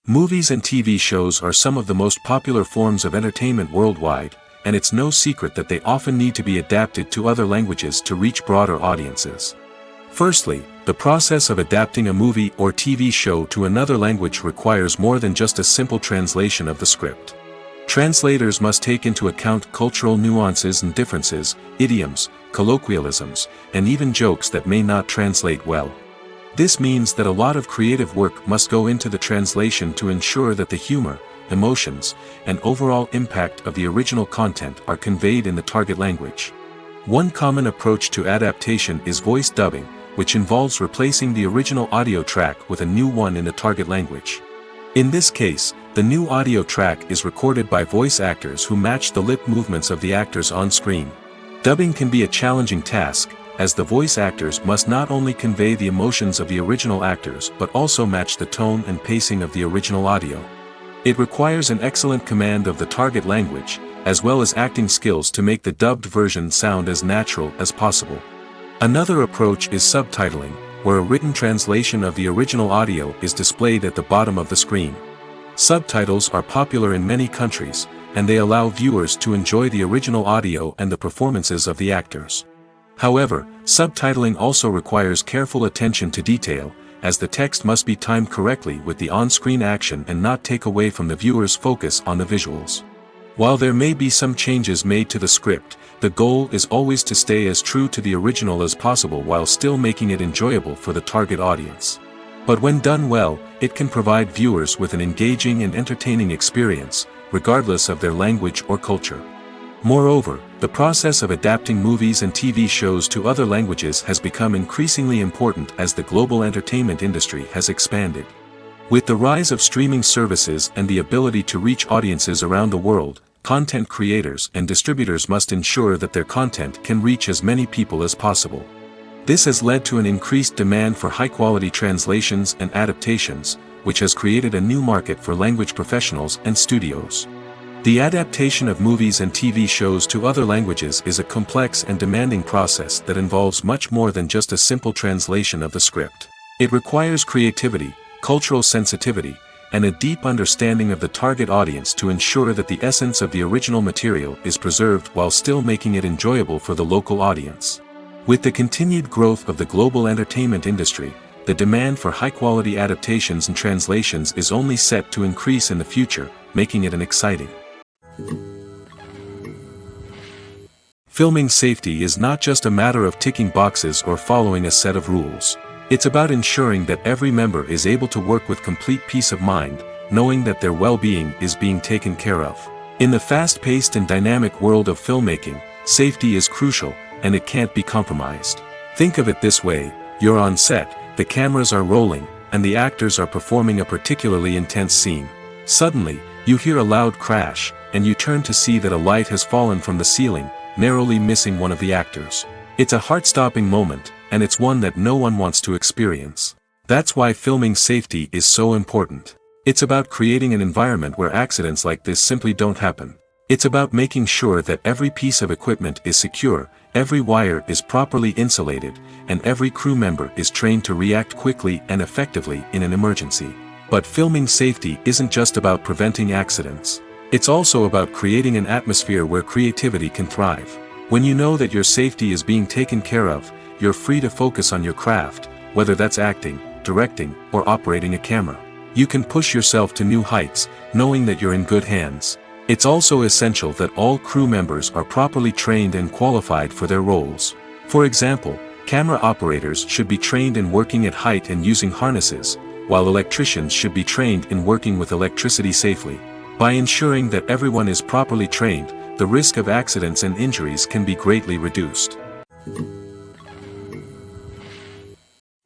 Movies and TV shows are some of the most popular forms of entertainment worldwide, and it's no secret that they often need to be adapted to other languages to reach broader audiences. Firstly, the process of adapting a movie or TV show to another language requires more than just a simple translation of the script. Translators must take into account cultural nuances and differences, idioms, colloquialisms, and even jokes that may not translate well. This means that a lot of creative work must go into the translation to ensure that the humor, emotions, and overall impact of the original content are conveyed in the target language. One common approach to adaptation is voice dubbing, which involves replacing the original audio track with a new one in the target language. In this case, the new audio track is recorded by voice actors who match the lip movements of the actors on screen. Dubbing can be a challenging task, as the voice actors must not only convey the emotions of the original actors but also match the tone and pacing of the original audio. It requires an excellent command of the target language, as well as acting skills to make the dubbed version sound as natural as possible. Another approach is subtitling, where a written translation of the original audio is displayed at the bottom of the screen. Subtitles are popular in many countries, and they allow viewers to enjoy the original audio and the performances of the actors. However, subtitling also requires careful attention to detail, as the text must be timed correctly with the on-screen action and not take away from the viewer's focus on the visuals. While there may be some changes made to the script, the goal is always to stay as true to the original as possible while still making it enjoyable for the target audience. But when done well, it can provide viewers with an engaging and entertaining experience, regardless of their language or culture. Moreover, the process of adapting movies and TV shows to other languages has become increasingly important as the global entertainment industry has expanded. With the rise of streaming services and the ability to reach audiences around the world, content creators and distributors must ensure that their content can reach as many people as possible. This has led to an increased demand for high-quality translations and adaptations, which has created a new market for language professionals and studios. The adaptation of movies and TV shows to other languages is a complex and demanding process that involves much more than just a simple translation of the script. It requires creativity, cultural sensitivity, and a deep understanding of the target audience to ensure that the essence of the original material is preserved while still making it enjoyable for the local audience. With the continued growth of the global entertainment industry, the demand for high-quality adaptations and translations is only set to increase in the future, making it an exciting. Filming safety is not just a matter of ticking boxes or following a set of rules. It's about ensuring that every member is able to work with complete peace of mind, knowing that their well-being is being taken care of. In the fast-paced and dynamic world of filmmaking, safety is crucial, and it can't be compromised. Think of it this way: you're on set, the cameras are rolling, and the actors are performing a particularly intense scene. Suddenly, you hear a loud crash, and you turn to see that a light has fallen from the ceiling, narrowly missing one of the actors. It's a heart-stopping moment, and it's one that no one wants to experience. That's why filming safety is so important. It's about creating an environment where accidents like this simply don't happen. It's about making sure that every piece of equipment is secure, every wire is properly insulated, and every crew member is trained to react quickly and effectively in an emergency. But filming safety isn't just about preventing accidents. It's also about creating an atmosphere where creativity can thrive. When you know that your safety is being taken care of, you're free to focus on your craft, whether that's acting, directing, or operating a camera. You can push yourself to new heights, knowing that you're in good hands. It's also essential that all crew members are properly trained and qualified for their roles. For example, camera operators should be trained in working at height and using harnesses, while electricians should be trained in working with electricity safely. By ensuring that everyone is properly trained, the risk of accidents and injuries can be greatly reduced.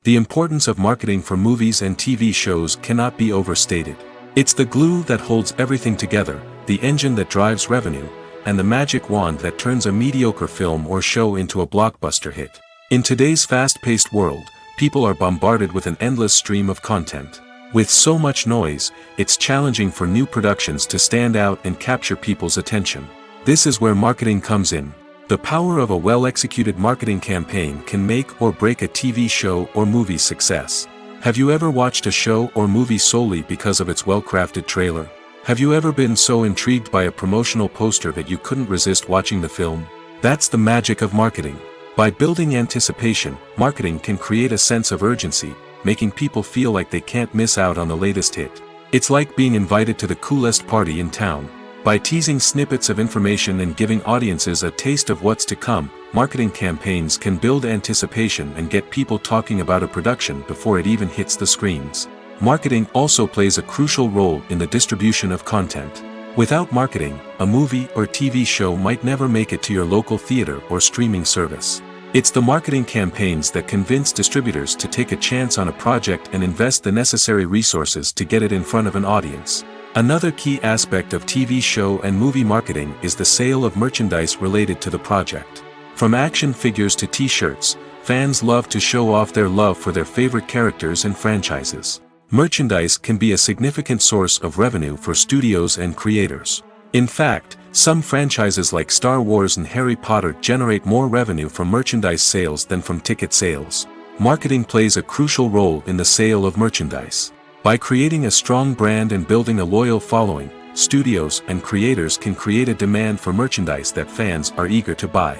The importance of marketing for movies and TV shows cannot be overstated. It's the glue that holds everything together, the engine that drives revenue, and the magic wand that turns a mediocre film or show into a blockbuster hit. In today's fast-paced world, people are bombarded with an endless stream of content. With so much noise, it's challenging for new productions to stand out and capture people's attention. This is where marketing comes in. The power of a well-executed marketing campaign can make or break a TV show or movie's success. Have you ever watched a show or movie solely because of its well-crafted trailer? Have you ever been so intrigued by a promotional poster that you couldn't resist watching the film? That's the magic of marketing. By building anticipation, marketing can create a sense of urgency, making people feel like they can't miss out on the latest hit. It's like being invited to the coolest party in town. By teasing snippets of information and giving audiences a taste of what's to come, marketing campaigns can build anticipation and get people talking about a production before it even hits the screens. Marketing also plays a crucial role in the distribution of content. Without marketing, a movie or TV show might never make it to your local theater or streaming service. It's the marketing campaigns that convince distributors to take a chance on a project and invest the necessary resources to get it in front of an audience. Another key aspect of TV show and movie marketing is the sale of merchandise related to the project. From action figures to t-shirts, fans love to show off their love for their favorite characters and franchises. Merchandise can be a significant source of revenue for studios and creators. In fact, some franchises like Star Wars and Harry Potter generate more revenue from merchandise sales than from ticket sales. Marketing plays a crucial role in the sale of merchandise. By creating a strong brand and building a loyal following, studios and creators can create a demand for merchandise that fans are eager to buy.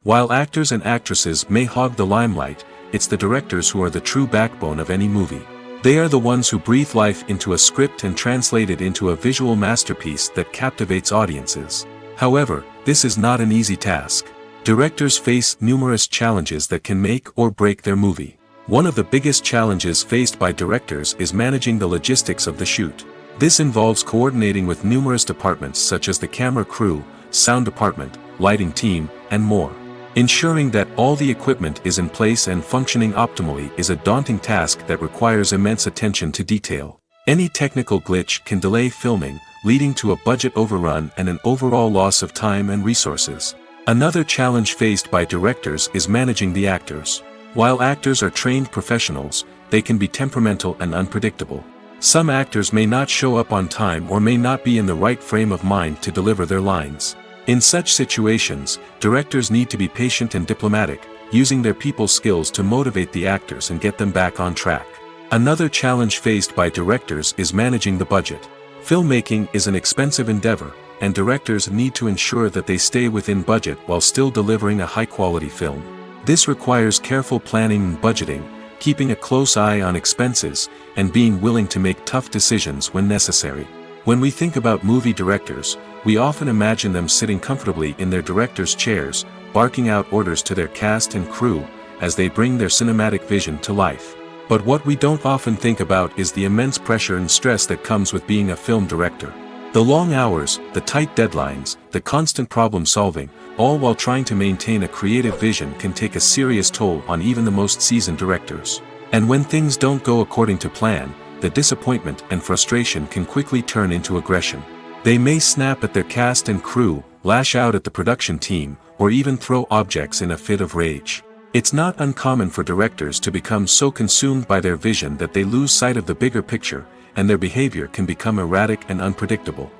While actors and actresses may hog the limelight, it's the directors who are the true backbone of any movie. They are the ones who breathe life into a script and translate it into a visual masterpiece that captivates audiences. However, this is not an easy task. Directors face numerous challenges that can make or break their movie. One of the biggest challenges faced by directors is managing the logistics of the shoot. This involves coordinating with numerous departments such as the camera crew, sound department, lighting team, and more. Ensuring that all the equipment is in place and functioning optimally is a daunting task that requires immense attention to detail. Any technical glitch can delay filming, leading to a budget overrun and an overall loss of time and resources. Another challenge faced by directors is managing the actors. While actors are trained professionals, they can be temperamental and unpredictable. Some actors may not show up on time or may not be in the right frame of mind to deliver their lines. In such situations, directors need to be patient and diplomatic, using their people skills to motivate the actors and get them back on track. Another challenge faced by directors is managing the budget. Filmmaking is an expensive endeavor, and directors need to ensure that they stay within budget while still delivering a high-quality film. This requires careful planning and budgeting, keeping a close eye on expenses, and being willing to make tough decisions when necessary. When we think about movie directors, we often imagine them sitting comfortably in their director's chairs, barking out orders to their cast and crew, as they bring their cinematic vision to life. But what we don't often think about is the immense pressure and stress that comes with being a film director. The long hours, the tight deadlines, the constant problem solving, all while trying to maintain a creative vision can take a serious toll on even the most seasoned directors. And when things don't go according to plan, the disappointment and frustration can quickly turn into aggression. They may snap at their cast and crew, lash out at the production team, or even throw objects in a fit of rage. It's not uncommon for directors to become so consumed by their vision that they lose sight of the bigger picture, and their behavior can become erratic and unpredictable.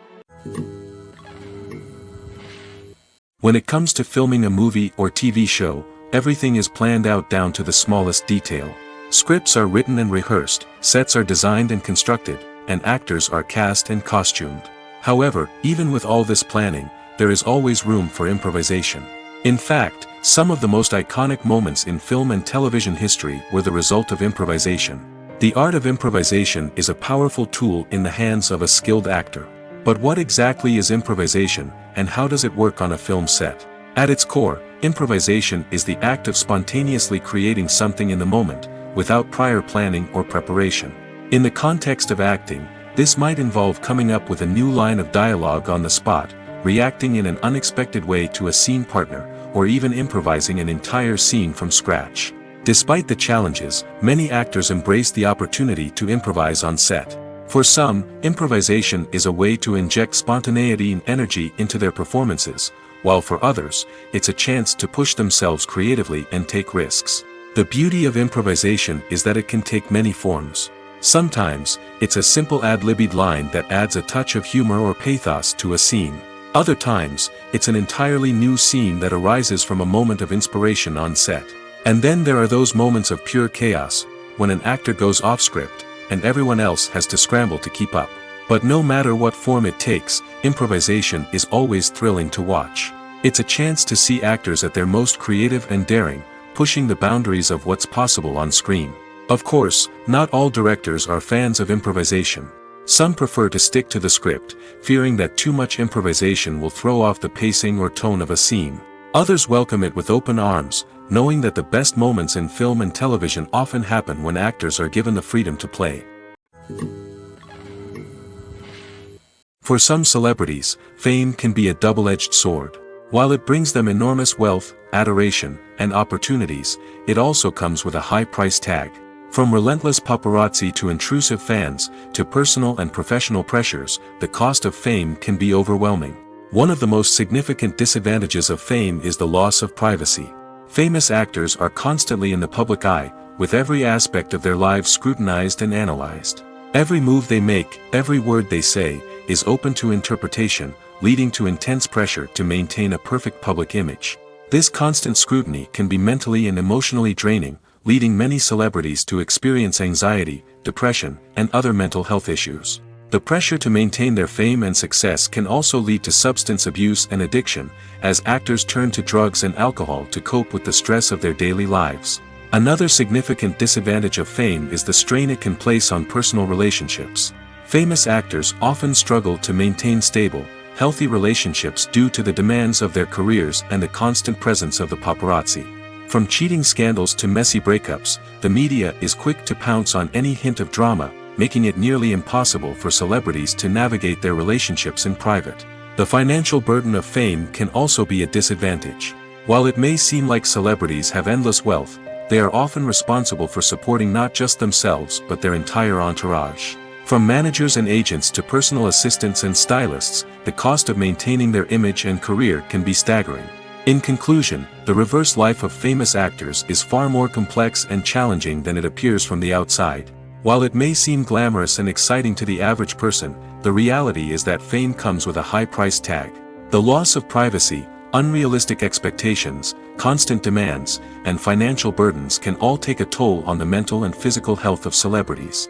When it comes to filming a movie or TV show, everything is planned out down to the smallest detail. Scripts are written and rehearsed, sets are designed and constructed, and actors are cast and costumed. However, even with all this planning, there is always room for improvisation. In fact, some of the most iconic moments in film and television history were the result of improvisation. The art of improvisation is a powerful tool in the hands of a skilled actor. But what exactly is improvisation, and how does it work on a film set? At its core, improvisation is the act of spontaneously creating something in the moment, without prior planning or preparation. In the context of acting, this might involve coming up with a new line of dialogue on the spot, reacting in an unexpected way to a scene partner, or even improvising an entire scene from scratch. Despite the challenges, many actors embrace the opportunity to improvise on set. For some, improvisation is a way to inject spontaneity and energy into their performances, while for others, it's a chance to push themselves creatively and take risks. The beauty of improvisation is that it can take many forms. Sometimes, it's a simple ad-libbed line that adds a touch of humor or pathos to a scene. Other times, it's an entirely new scene that arises from a moment of inspiration on set. And then there are those moments of pure chaos, when an actor goes off script, and everyone else has to scramble to keep up. But no matter what form it takes, improvisation is always thrilling to watch. It's a chance to see actors at their most creative and daring, pushing the boundaries of what's possible on screen. Of course, not all directors are fans of improvisation. Some prefer to stick to the script, fearing that too much improvisation will throw off the pacing or tone of a scene. Others welcome it with open arms, knowing that the best moments in film and television often happen when actors are given the freedom to play. For some celebrities, fame can be a double-edged sword. While it brings them enormous wealth, adoration, and opportunities, it also comes with a high price tag. From relentless paparazzi to intrusive fans, to personal and professional pressures, the cost of fame can be overwhelming. One of the most significant disadvantages of fame is the loss of privacy. Famous actors are constantly in the public eye, with every aspect of their lives scrutinized and analyzed. Every move they make, every word they say, is open to interpretation, leading to intense pressure to maintain a perfect public image. This constant scrutiny can be mentally and emotionally draining, leading many celebrities to experience anxiety, depression, and other mental health issues. The pressure to maintain their fame and success can also lead to substance abuse and addiction, as actors turn to drugs and alcohol to cope with the stress of their daily lives. Another significant disadvantage of fame is the strain it can place on personal relationships. Famous actors often struggle to maintain stable, healthy relationships due to the demands of their careers and the constant presence of the paparazzi. From cheating scandals to messy breakups, the media is quick to pounce on any hint of drama, making it nearly impossible for celebrities to navigate their relationships in private. The financial burden of fame can also be a disadvantage. While it may seem like celebrities have endless wealth, they are often responsible for supporting not just themselves but their entire entourage. From managers and agents to personal assistants and stylists, the cost of maintaining their image and career can be staggering. In conclusion, the reverse life of famous actors is far more complex and challenging than it appears from the outside. While it may seem glamorous and exciting to the average person, the reality is that fame comes with a high price tag. The loss of privacy, unrealistic expectations, constant demands, and financial burdens can all take a toll on the mental and physical health of celebrities.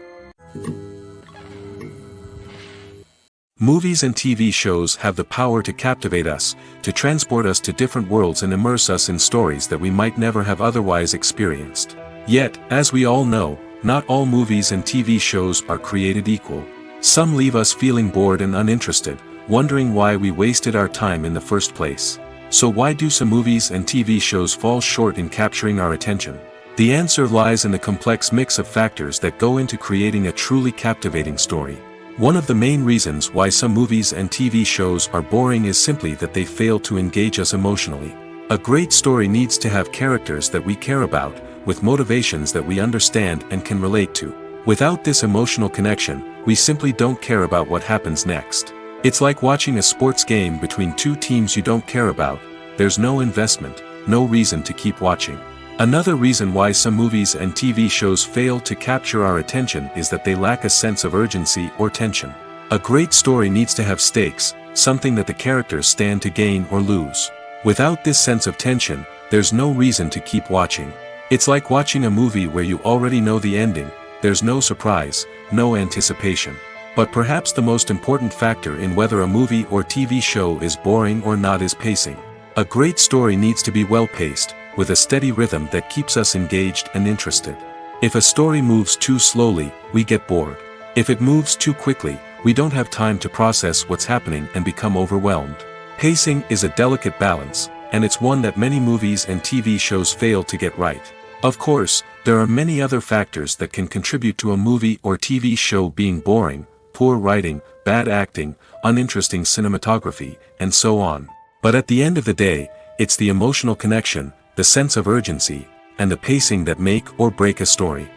Movies and TV shows have the power to captivate us, to transport us to different worlds and immerse us in stories that we might never have otherwise experienced. Yet, as we all know, not all movies and TV shows are created equal. Some leave us feeling bored and uninterested, wondering why we wasted our time in the first place. So why do some movies and TV shows fall short in capturing our attention? The answer lies in the complex mix of factors that go into creating a truly captivating story. One of the main reasons why some movies and TV shows are boring is simply that they fail to engage us emotionally. A great story needs to have characters that we care about, with motivations that we understand and can relate to. Without this emotional connection, we simply don't care about what happens next. It's like watching a sports game between two teams you don't care about. There's no investment, no reason to keep watching. Another reason why some movies and TV shows fail to capture our attention is that they lack a sense of urgency or tension. A great story needs to have stakes, something that the characters stand to gain or lose. Without this sense of tension, there's no reason to keep watching. It's like watching a movie where you already know the ending. There's no surprise, no anticipation. But perhaps the most important factor in whether a movie or TV show is boring or not is pacing. A great story needs to be well-paced, with a steady rhythm that keeps us engaged and interested. If a story moves too slowly, we get bored. If it moves too quickly, we don't have time to process what's happening and become overwhelmed. Pacing is a delicate balance, and it's one that many movies and TV shows fail to get right. Of course, there are many other factors that can contribute to a movie or TV show being boring: poor writing, bad acting, uninteresting cinematography, and so on. But at the end of the day, it's the emotional connection, the sense of urgency, and the pacing that make or break a story.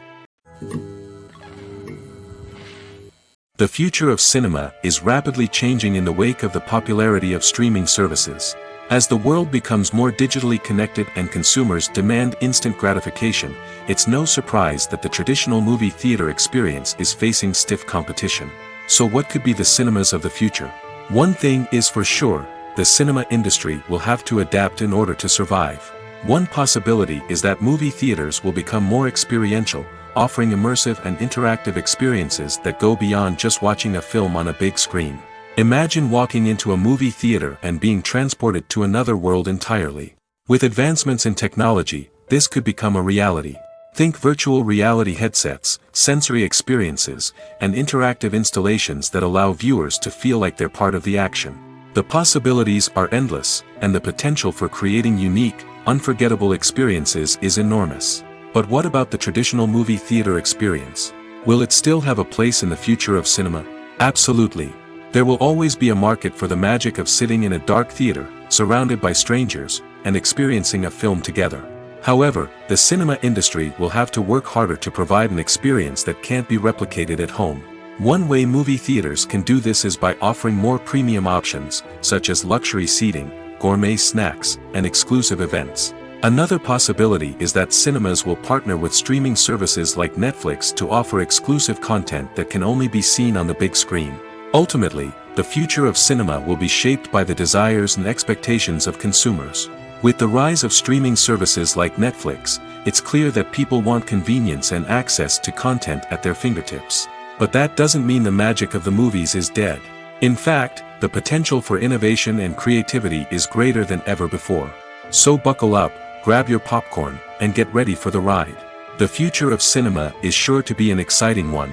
The future of cinema is rapidly changing in the wake of the popularity of streaming services. As the world becomes more digitally connected and consumers demand instant gratification, it's no surprise that the traditional movie theater experience is facing stiff competition. So what could be the cinemas of the future? One thing is for sure: the cinema industry will have to adapt in order to survive. One possibility is that movie theaters will become more experiential, offering immersive and interactive experiences that go beyond just watching a film on a big screen. Imagine walking into a movie theater and being transported to another world entirely. With advancements in technology, this could become a reality. Think virtual reality headsets, sensory experiences, and interactive installations that allow viewers to feel like they're part of the action. The possibilities are endless, and the potential for creating unique, unforgettable experiences is enormous. But what about the traditional movie theater experience? Will it still have a place in the future of cinema? Absolutely. There will always be a market for the magic of sitting in a dark theater, surrounded by strangers, and experiencing a film together. However, the cinema industry will have to work harder to provide an experience that can't be replicated at home. One way movie theaters can do this is by offering more premium options, such as luxury seating, gourmet snacks, and exclusive events. Another possibility is that cinemas will partner with streaming services like Netflix to offer exclusive content that can only be seen on the big screen. Ultimately, the future of cinema will be shaped by the desires and expectations of consumers. With the rise of streaming services like Netflix, it's clear that people want convenience and access to content at their fingertips. But that doesn't mean the magic of the movies is dead. In fact, the potential for innovation and creativity is greater than ever before. So buckle up, grab your popcorn, and get ready for the ride. The future of cinema is sure to be an exciting one.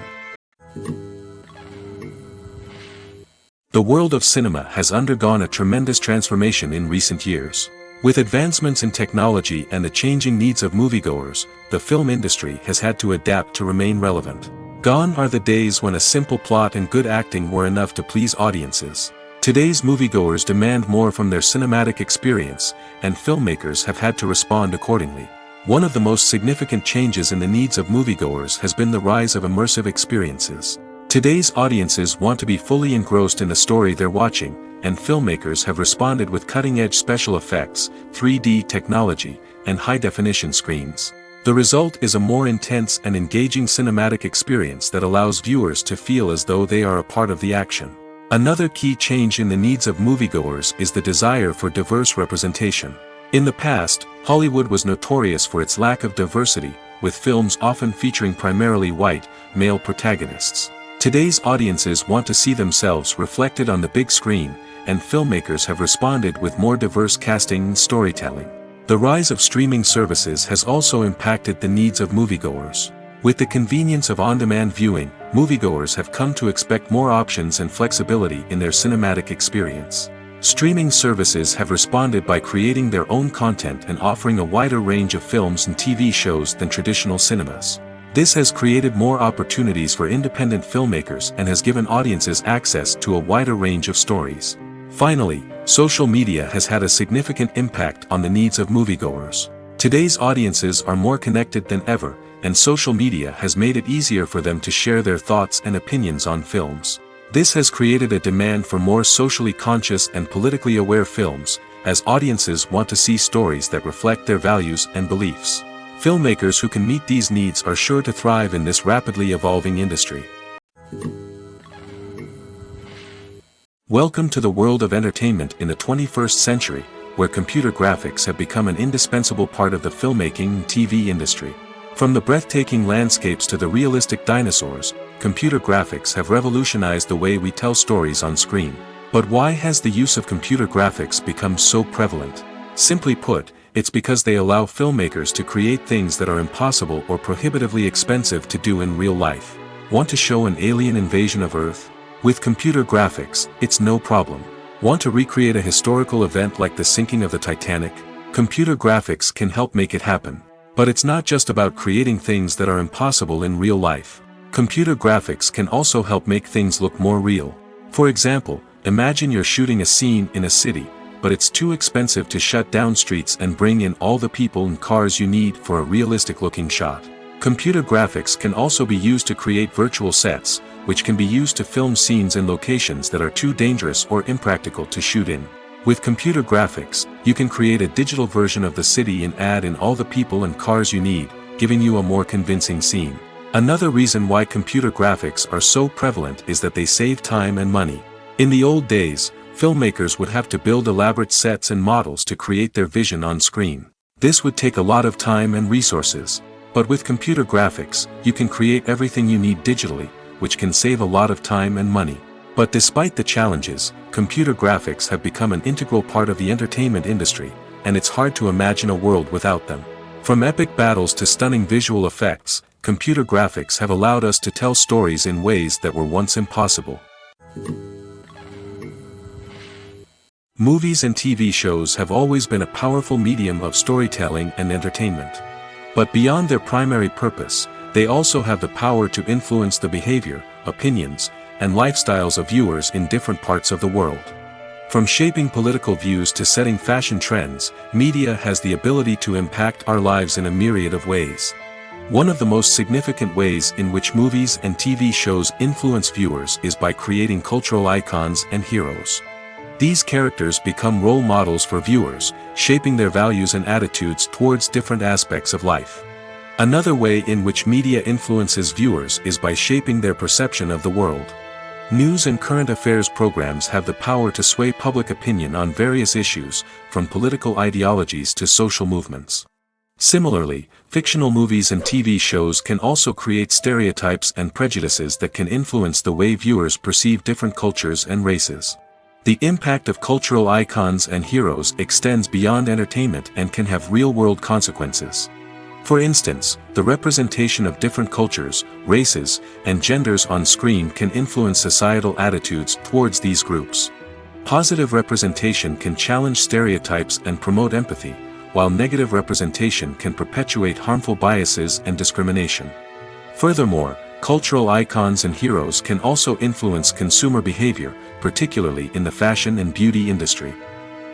The world of cinema has undergone a tremendous transformation in recent years. With advancements in technology and the changing needs of moviegoers, the film industry has had to adapt to remain relevant. Gone are the days when a simple plot and good acting were enough to please audiences. Today's moviegoers demand more from their cinematic experience, and filmmakers have had to respond accordingly. One of the most significant changes in the needs of moviegoers has been the rise of immersive experiences. Today's audiences want to be fully engrossed in the story they're watching, and filmmakers have responded with cutting-edge special effects, 3D technology, and high-definition screens. The result is a more intense and engaging cinematic experience that allows viewers to feel as though they are a part of the action. Another key change in the needs of moviegoers is the desire for diverse representation. In the past, Hollywood was notorious for its lack of diversity, with films often featuring primarily white, male protagonists. Today's audiences want to see themselves reflected on the big screen, and filmmakers have responded with more diverse casting and storytelling. The rise of streaming services has also impacted the needs of moviegoers. With the convenience of on-demand viewing, moviegoers have come to expect more options and flexibility in their cinematic experience. Streaming services have responded by creating their own content and offering a wider range of films and TV shows than traditional cinemas. This has created more opportunities for independent filmmakers and has given audiences access to a wider range of stories. Finally, social media has had a significant impact on the needs of moviegoers. Today's audiences are more connected than ever, and social media has made it easier for them to share their thoughts and opinions on films. This has created a demand for more socially conscious and politically aware films, as audiences want to see stories that reflect their values and beliefs. Filmmakers who can meet these needs are sure to thrive in this rapidly evolving industry. Welcome to the world of entertainment in the 21st century, where computer graphics have become an indispensable part of the filmmaking and TV industry. From the breathtaking landscapes to the realistic dinosaurs, computer graphics have revolutionized the way we tell stories on screen. But why has the use of computer graphics become so prevalent? Simply put, it's because they allow filmmakers to create things that are impossible or prohibitively expensive to do in real life. Want to show an alien invasion of Earth? With computer graphics, it's no problem. Want to recreate a historical event like the sinking of the Titanic? Computer graphics can help make it happen. But it's not just about creating things that are impossible in real life. Computer graphics can also help make things look more real. For example, imagine you're shooting a scene in a city, but it's too expensive to shut down streets and bring in all the people and cars you need for a realistic-looking shot. Computer graphics can also be used to create virtual sets, which can be used to film scenes in locations that are too dangerous or impractical to shoot in. With computer graphics, you can create a digital version of the city and add in all the people and cars you need, giving you a more convincing scene. Another reason why computer graphics are so prevalent is that they save time and money. In the old days, filmmakers would have to build elaborate sets and models to create their vision on screen. This would take a lot of time and resources. But with computer graphics, you can create everything you need digitally, which can save a lot of time and money. But despite the challenges, computer graphics have become an integral part of the entertainment industry, and it's hard to imagine a world without them. From epic battles to stunning visual effects, computer graphics have allowed us to tell stories in ways that were once impossible. Movies and TV shows have always been a powerful medium of storytelling and entertainment. But beyond their primary purpose, they also have the power to influence the behavior, opinions, and lifestyles of viewers in different parts of the world. From shaping political views to setting fashion trends, media has the ability to impact our lives in a myriad of ways. One of the most significant ways in which movies and TV shows influence viewers is by creating cultural icons and heroes. These characters become role models for viewers, shaping their values and attitudes towards different aspects of life. Another way in which media influences viewers is by shaping their perception of the world. News and current affairs programs have the power to sway public opinion on various issues, from political ideologies to social movements. Similarly, fictional movies and TV shows can also create stereotypes and prejudices that can influence the way viewers perceive different cultures and races. The impact of cultural icons and heroes extends beyond entertainment and can have real-world consequences. For instance, the representation of different cultures, races, and genders on screen can influence societal attitudes towards these groups. Positive representation can challenge stereotypes and promote empathy, while negative representation can perpetuate harmful biases and discrimination. Furthermore, cultural icons and heroes can also influence consumer behavior, particularly in the fashion and beauty industry.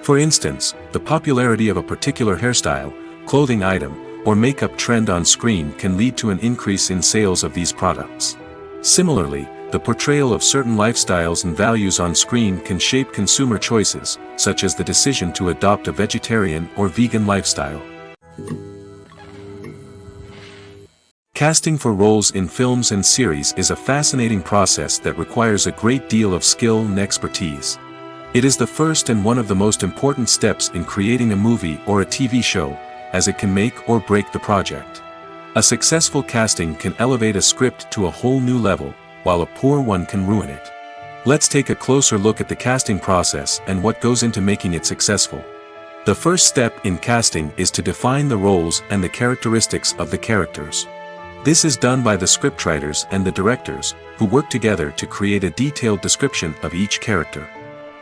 For instance, the popularity of a particular hairstyle, clothing item, or makeup trend on screen can lead to an increase in sales of these products. Similarly, the portrayal of certain lifestyles and values on screen can shape consumer choices, such as the decision to adopt a vegetarian or vegan lifestyle. Casting for roles in films and series is a fascinating process that requires a great deal of skill and expertise. It is the first and one of the most important steps in creating a movie or a TV show, as it can make or break the project. A successful casting can elevate a script to a whole new level, while a poor one can ruin it. Let's take a closer look at the casting process and what goes into making it successful. The first step in casting is to define the roles and the characteristics of the characters. This is done by the scriptwriters and the directors, who work together to create a detailed description of each character.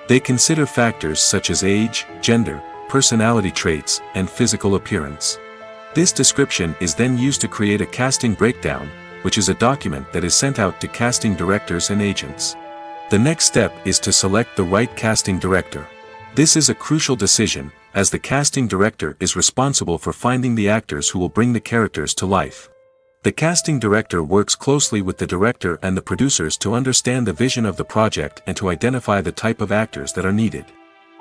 They consider factors such as age, gender, personality traits, and physical appearance. This description is then used to create a casting breakdown, which is a document that is sent out to casting directors and agents. The next step is to select the right casting director. This is a crucial decision, as the casting director is responsible for finding the actors who will bring the characters to life. The casting director works closely with the director and the producers to understand the vision of the project and to identify the type of actors that are needed.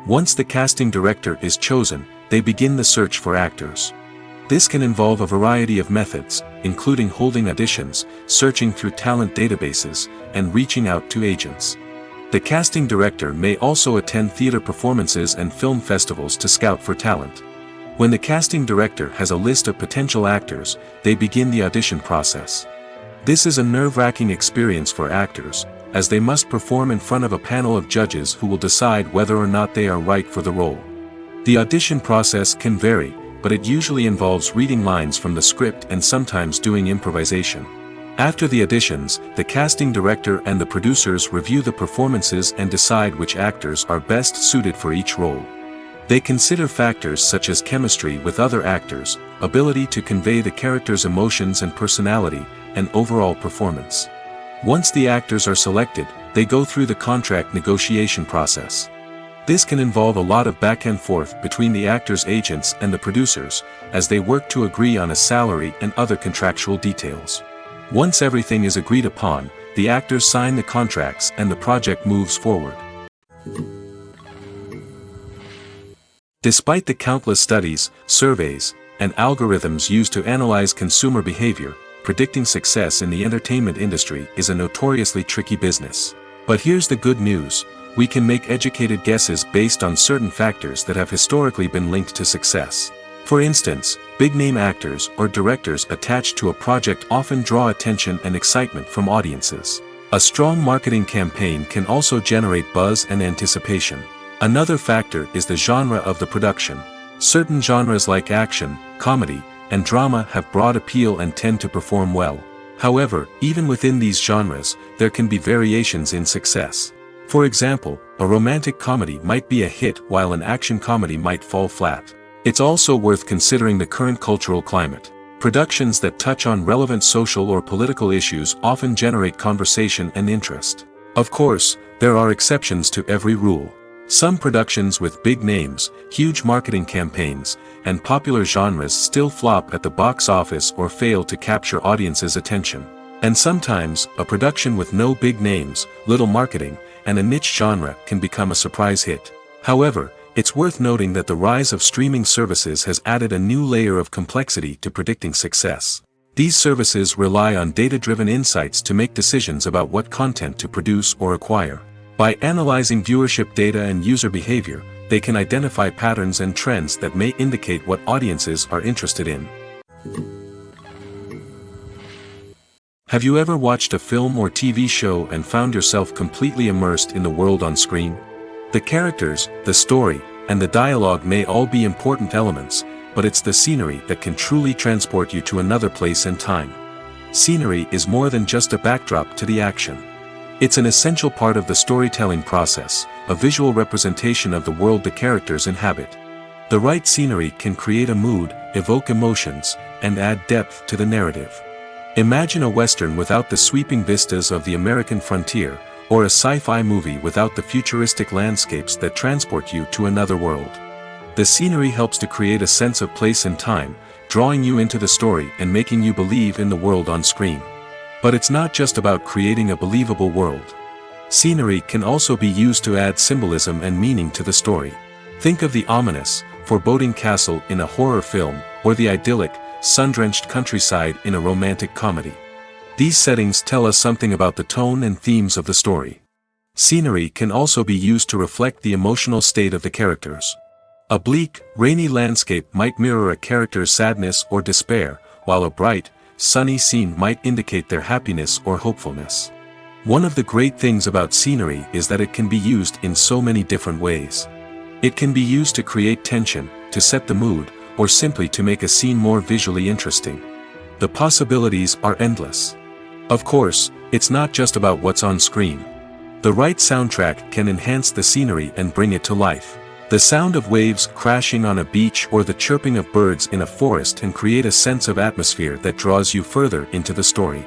Once the casting director is chosen, they begin the search for actors. This can involve a variety of methods, including holding auditions, searching through talent databases, and reaching out to agents. The casting director may also attend theater performances and film festivals to scout for talent. When the casting director has a list of potential actors, they begin the audition process. This is a nerve-wracking experience for actors, as they must perform in front of a panel of judges who will decide whether or not they are right for the role. The audition process can vary, but it usually involves reading lines from the script and sometimes doing improvisation. After the auditions, the casting director and the producers review the performances and decide which actors are best suited for each role. They consider factors such as chemistry with other actors, ability to convey the character's emotions and personality, and overall performance. Once the actors are selected, they go through the contract negotiation process. This can involve a lot of back and forth between the actors' agents and the producers, as they work to agree on a salary and other contractual details. Once everything is agreed upon, the actors sign the contracts and the project moves forward. Despite the countless studies, surveys, and algorithms used to analyze consumer behavior, predicting success in the entertainment industry is a notoriously tricky business. But here's the good news: we can make educated guesses based on certain factors that have historically been linked to success. For instance, big-name actors or directors attached to a project often draw attention and excitement from audiences. A strong marketing campaign can also generate buzz and anticipation. Another factor is the genre of the production. Certain genres like action, comedy, and drama have broad appeal and tend to perform well. However, even within these genres, there can be variations in success. For example, a romantic comedy might be a hit while an action comedy might fall flat. It's also worth considering the current cultural climate. Productions that touch on relevant social or political issues often generate conversation and interest. Of course, there are exceptions to every rule. Some productions with big names, huge marketing campaigns, and popular genres still flop at the box office or fail to capture audiences' attention. And sometimes, a production with no big names, little marketing, and a niche genre can become a surprise hit. However, it's worth noting that the rise of streaming services has added a new layer of complexity to predicting success. These services rely on data-driven insights to make decisions about what content to produce or acquire. By analyzing viewership data and user behavior, they can identify patterns and trends that may indicate what audiences are interested in. Have you ever watched a film or TV show and found yourself completely immersed in the world on screen? The characters, the story, and the dialogue may all be important elements, but it's the scenery that can truly transport you to another place and time. Scenery is more than just a backdrop to the action. It's an essential part of the storytelling process, a visual representation of the world the characters inhabit. The right scenery can create a mood, evoke emotions, and add depth to the narrative. Imagine a Western without the sweeping vistas of the American frontier, or a sci-fi movie without the futuristic landscapes that transport you to another world. The scenery helps to create a sense of place and time, drawing you into the story and making you believe in the world on screen. But it's not just about creating a believable world. Scenery can also be used to add symbolism and meaning to the story. Think of the ominous, foreboding castle in a horror film, or the idyllic, sun-drenched countryside in a romantic comedy. These settings tell us something about the tone and themes of the story. Scenery can also be used to reflect the emotional state of the characters. A bleak, rainy landscape might mirror a character's sadness or despair, while a bright, sunny scene might indicate their happiness or hopefulness. One of the great things about scenery is that it can be used in so many different ways. It can be used to create tension, to set the mood, or simply to make a scene more visually interesting. The possibilities are endless. Of course, it's not just about what's on screen. The right soundtrack can enhance the scenery and bring it to life. The sound of waves crashing on a beach or the chirping of birds in a forest can create a sense of atmosphere that draws you further into the story.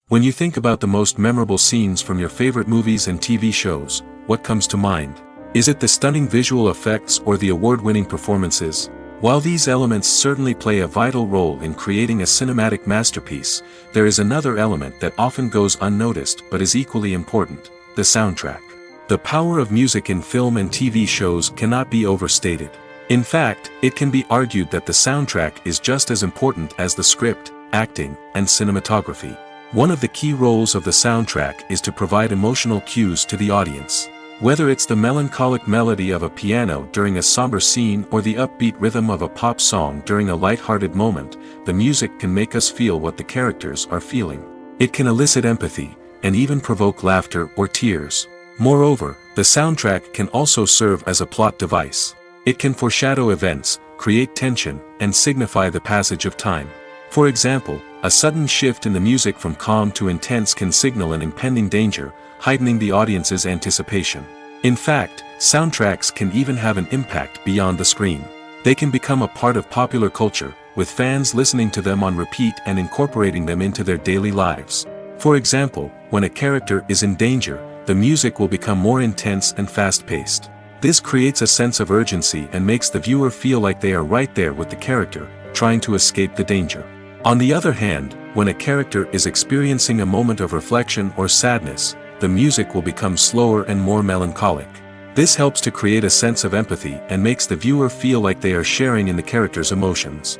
When you think about the most memorable scenes from your favorite movies and TV shows, what comes to mind? Is it the stunning visual effects or the award-winning performances? While these elements certainly play a vital role in creating a cinematic masterpiece, there is another element that often goes unnoticed but is equally important: the soundtrack. The power of music in film and TV shows cannot be overstated. In fact, it can be argued that the soundtrack is just as important as the script, acting, and cinematography. One of the key roles of the soundtrack is to provide emotional cues to the audience. Whether it's the melancholic melody of a piano during a somber scene or the upbeat rhythm of a pop song during a light-hearted moment, the music can make us feel what the characters are feeling. It can elicit empathy, and even provoke laughter or tears. Moreover, the soundtrack can also serve as a plot device. It can foreshadow events, create tension, and signify the passage of time. For example, a sudden shift in the music from calm to intense can signal an impending danger, heightening the audience's anticipation. In fact, soundtracks can even have an impact beyond the screen. They can become a part of popular culture, with fans listening to them on repeat and incorporating them into their daily lives. For example, when a character is in danger, the music will become more intense and fast-paced. This creates a sense of urgency and makes the viewer feel like they are right there with the character, trying to escape the danger. On the other hand, when a character is experiencing a moment of reflection or sadness, the music will become slower and more melancholic. This helps to create a sense of empathy and makes the viewer feel like they are sharing in the character's emotions.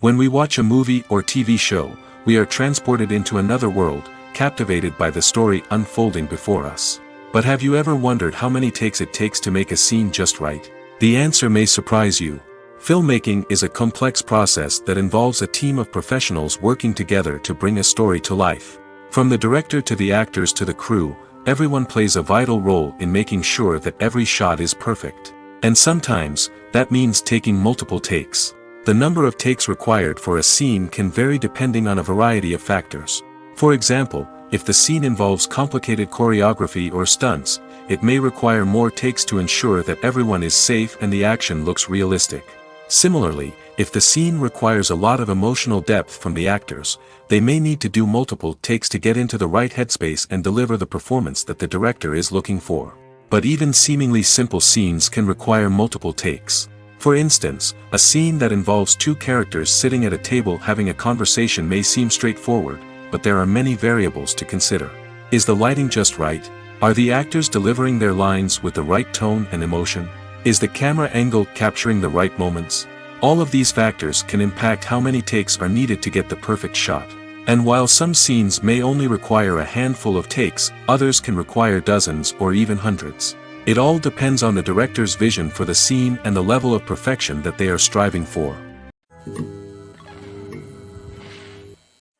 When we watch a movie or TV show, we are transported into another world, captivated by the story unfolding before us. But have you ever wondered how many takes it takes to make a scene just right? The answer may surprise you. Filmmaking is a complex process that involves a team of professionals working together to bring a story to life. From the director to the actors to the crew, everyone plays a vital role in making sure that every shot is perfect. And sometimes, that means taking multiple takes. The number of takes required for a scene can vary depending on a variety of factors. For example, if the scene involves complicated choreography or stunts, it may require more takes to ensure that everyone is safe and the action looks realistic. Similarly, if the scene requires a lot of emotional depth from the actors, they may need to do multiple takes to get into the right headspace and deliver the performance that the director is looking for. But even seemingly simple scenes can require multiple takes. For instance, a scene that involves two characters sitting at a table having a conversation may seem straightforward, but there are many variables to consider. Is the lighting just right? Are the actors delivering their lines with the right tone and emotion? Is the camera angle capturing the right moments? All of these factors can impact how many takes are needed to get the perfect shot. And while some scenes may only require a handful of takes, others can require dozens or even hundreds. It all depends on the director's vision for the scene and the level of perfection that they are striving for.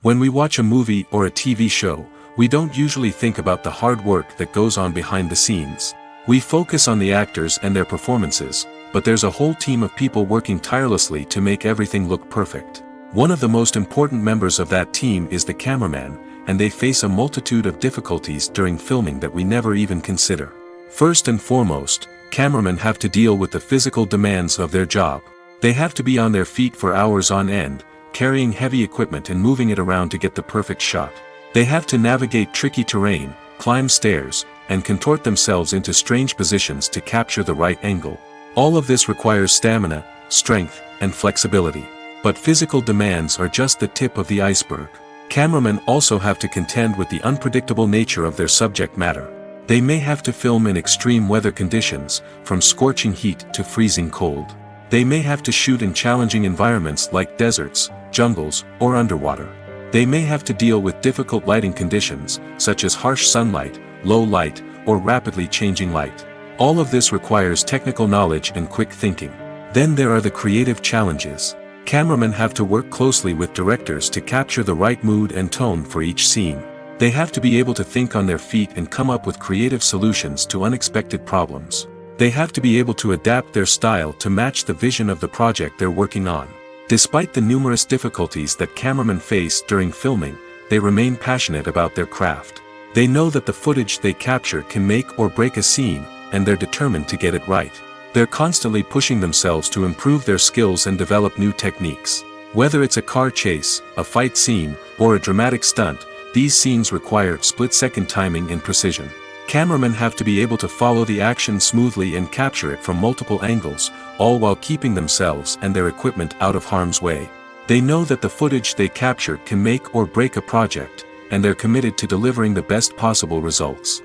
When we watch a movie or a TV show, We don't usually think about the hard work that goes on behind the scenes. We focus on the actors and their performances, but there's a whole team of people working tirelessly to make everything look perfect. One of the most important members of that team is the cameraman, and they face a multitude of difficulties during filming that we never even consider. First and foremost, cameramen have to deal with the physical demands of their job. They have to be on their feet for hours on end, carrying heavy equipment and moving it around to get the perfect shot. They have to navigate tricky terrain, climb stairs, and contort themselves into strange positions to capture the right angle. All of this requires stamina, strength, and flexibility. But physical demands are just the tip of the iceberg. Cameramen also have to contend with the unpredictable nature of their subject matter. They may have to film in extreme weather conditions, from scorching heat to freezing cold. They may have to shoot in challenging environments like deserts, jungles, or underwater. They may have to deal with difficult lighting conditions, such as harsh sunlight, low light, or rapidly changing light. All of this requires technical knowledge and quick thinking. Then there are the creative challenges. Cameramen have to work closely with directors to capture the right mood and tone for each scene. They have to be able to think on their feet and come up with creative solutions to unexpected problems. They have to be able to adapt their style to match the vision of the project they're working on. Despite the numerous difficulties that cameramen face during filming, they remain passionate about their craft. They know that the footage they capture can make or break a scene, and they're determined to get it right. They're constantly pushing themselves to improve their skills and develop new techniques. Whether it's a car chase, a fight scene, or a dramatic stunt, these scenes require split-second timing and precision. Cameramen have to be able to follow the action smoothly and capture it from multiple angles, all while keeping themselves and their equipment out of harm's way. They know that the footage they capture can make or break a project, and they're committed to delivering the best possible results.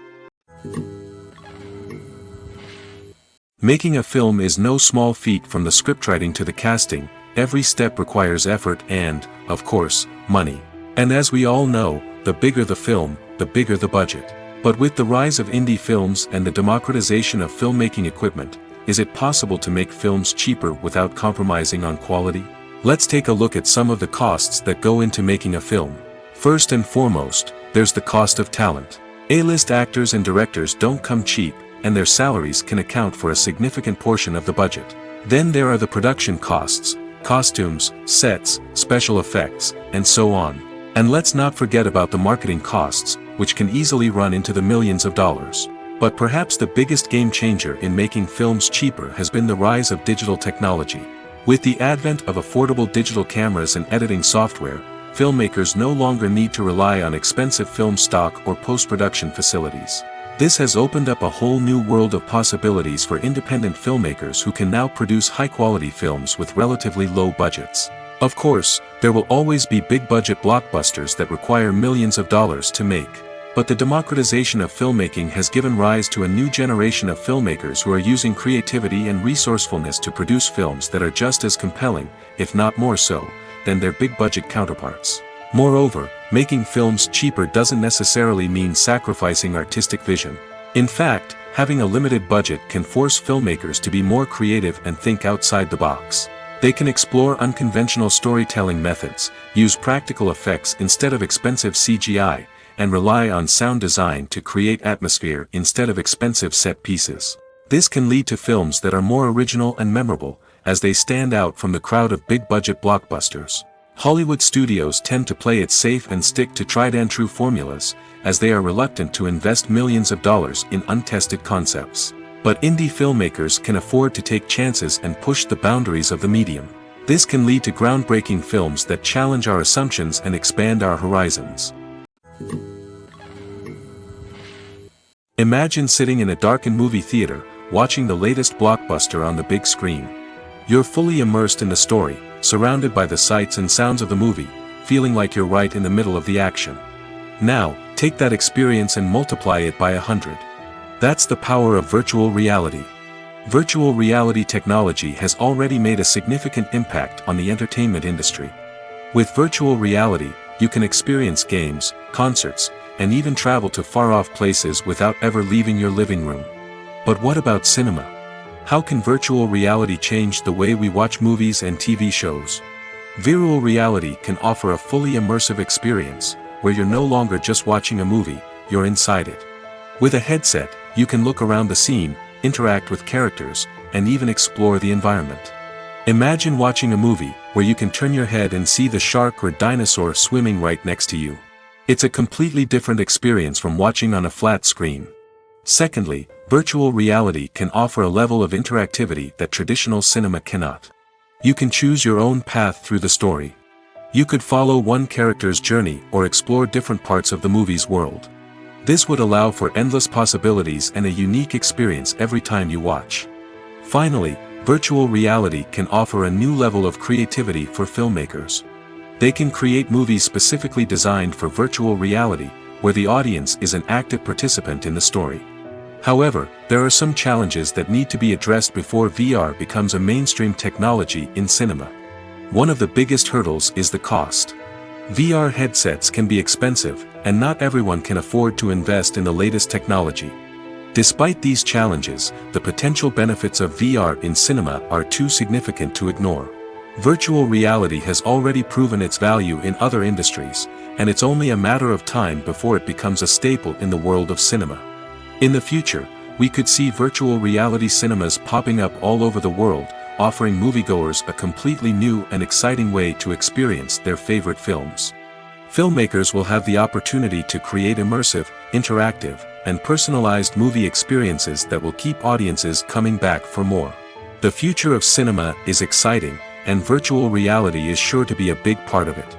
Making a film is no small feat. From the scriptwriting to the casting, every step requires effort and, of course, money. And as we all know, the bigger the film, the bigger the budget. But with the rise of indie films and the democratization of filmmaking equipment, is it possible to make films cheaper without compromising on quality? Let's take a look at some of the costs that go into making a film. First and foremost, there's the cost of talent. A-list actors and directors don't come cheap, and their salaries can account for a significant portion of the budget. Then there are the production costs, costumes, sets, special effects, and so on. And let's not forget about the marketing costs, which can easily run into the millions of dollars. But perhaps the biggest game changer in making films cheaper has been the rise of digital technology. With the advent of affordable digital cameras and editing software, filmmakers no longer need to rely on expensive film stock or post-production facilities. This has opened up a whole new world of possibilities for independent filmmakers who can now produce high-quality films with relatively low budgets. Of course, there will always be big-budget blockbusters that require millions of dollars to make. But the democratization of filmmaking has given rise to a new generation of filmmakers who are using creativity and resourcefulness to produce films that are just as compelling, if not more so, than their big-budget counterparts. Moreover, making films cheaper doesn't necessarily mean sacrificing artistic vision. In fact, having a limited budget can force filmmakers to be more creative and think outside the box. They can explore unconventional storytelling methods, use practical effects instead of expensive CGI, and rely on sound design to create atmosphere instead of expensive set pieces. This can lead to films that are more original and memorable, as they stand out from the crowd of big-budget blockbusters. Hollywood studios tend to play it safe and stick to tried-and-true formulas, as they are reluctant to invest millions of dollars in untested concepts. But indie filmmakers can afford to take chances and push the boundaries of the medium. This can lead to groundbreaking films that challenge our assumptions and expand our horizons. Imagine sitting in a darkened movie theater, watching the latest blockbuster on the big screen. You're fully immersed in the story, surrounded by the sights and sounds of the movie, feeling like you're right in the middle of the action. Now, take that experience and multiply it by 100. That's the power of virtual reality. Virtual reality technology has already made a significant impact on the entertainment industry. With virtual reality, you can experience games, concerts, and even travel to far-off places without ever leaving your living room. But what about cinema? How can virtual reality change the way we watch movies and TV shows? Virtual reality can offer a fully immersive experience, where you're no longer just watching a movie, you're inside it. With a headset, you can look around the scene, interact with characters, and even explore the environment. Imagine watching a movie where you can turn your head and see the shark or dinosaur swimming right next to you. It's a completely different experience from watching on a flat screen. Secondly, virtual reality can offer a level of interactivity that traditional cinema cannot. You can choose your own path through the story. You could follow one character's journey or explore different parts of the movie's world. This would allow for endless possibilities and a unique experience every time you watch. Finally, virtual reality can offer a new level of creativity for filmmakers. They can create movies specifically designed for virtual reality, where the audience is an active participant in the story. However, there are some challenges that need to be addressed before VR becomes a mainstream technology in cinema. One of the biggest hurdles is the cost. VR headsets can be expensive, and not everyone can afford to invest in the latest technology. Despite these challenges, the potential benefits of VR in cinema are too significant to ignore. Virtual reality has already proven its value in other industries, and it's only a matter of time before it becomes a staple in the world of cinema. In the future, we could see virtual reality cinemas popping up all over the world, offering moviegoers a completely new and exciting way to experience their favorite films. Filmmakers will have the opportunity to create immersive, interactive, and personalized movie experiences that will keep audiences coming back for more. The future of cinema is exciting, and virtual reality is sure to be a big part of it.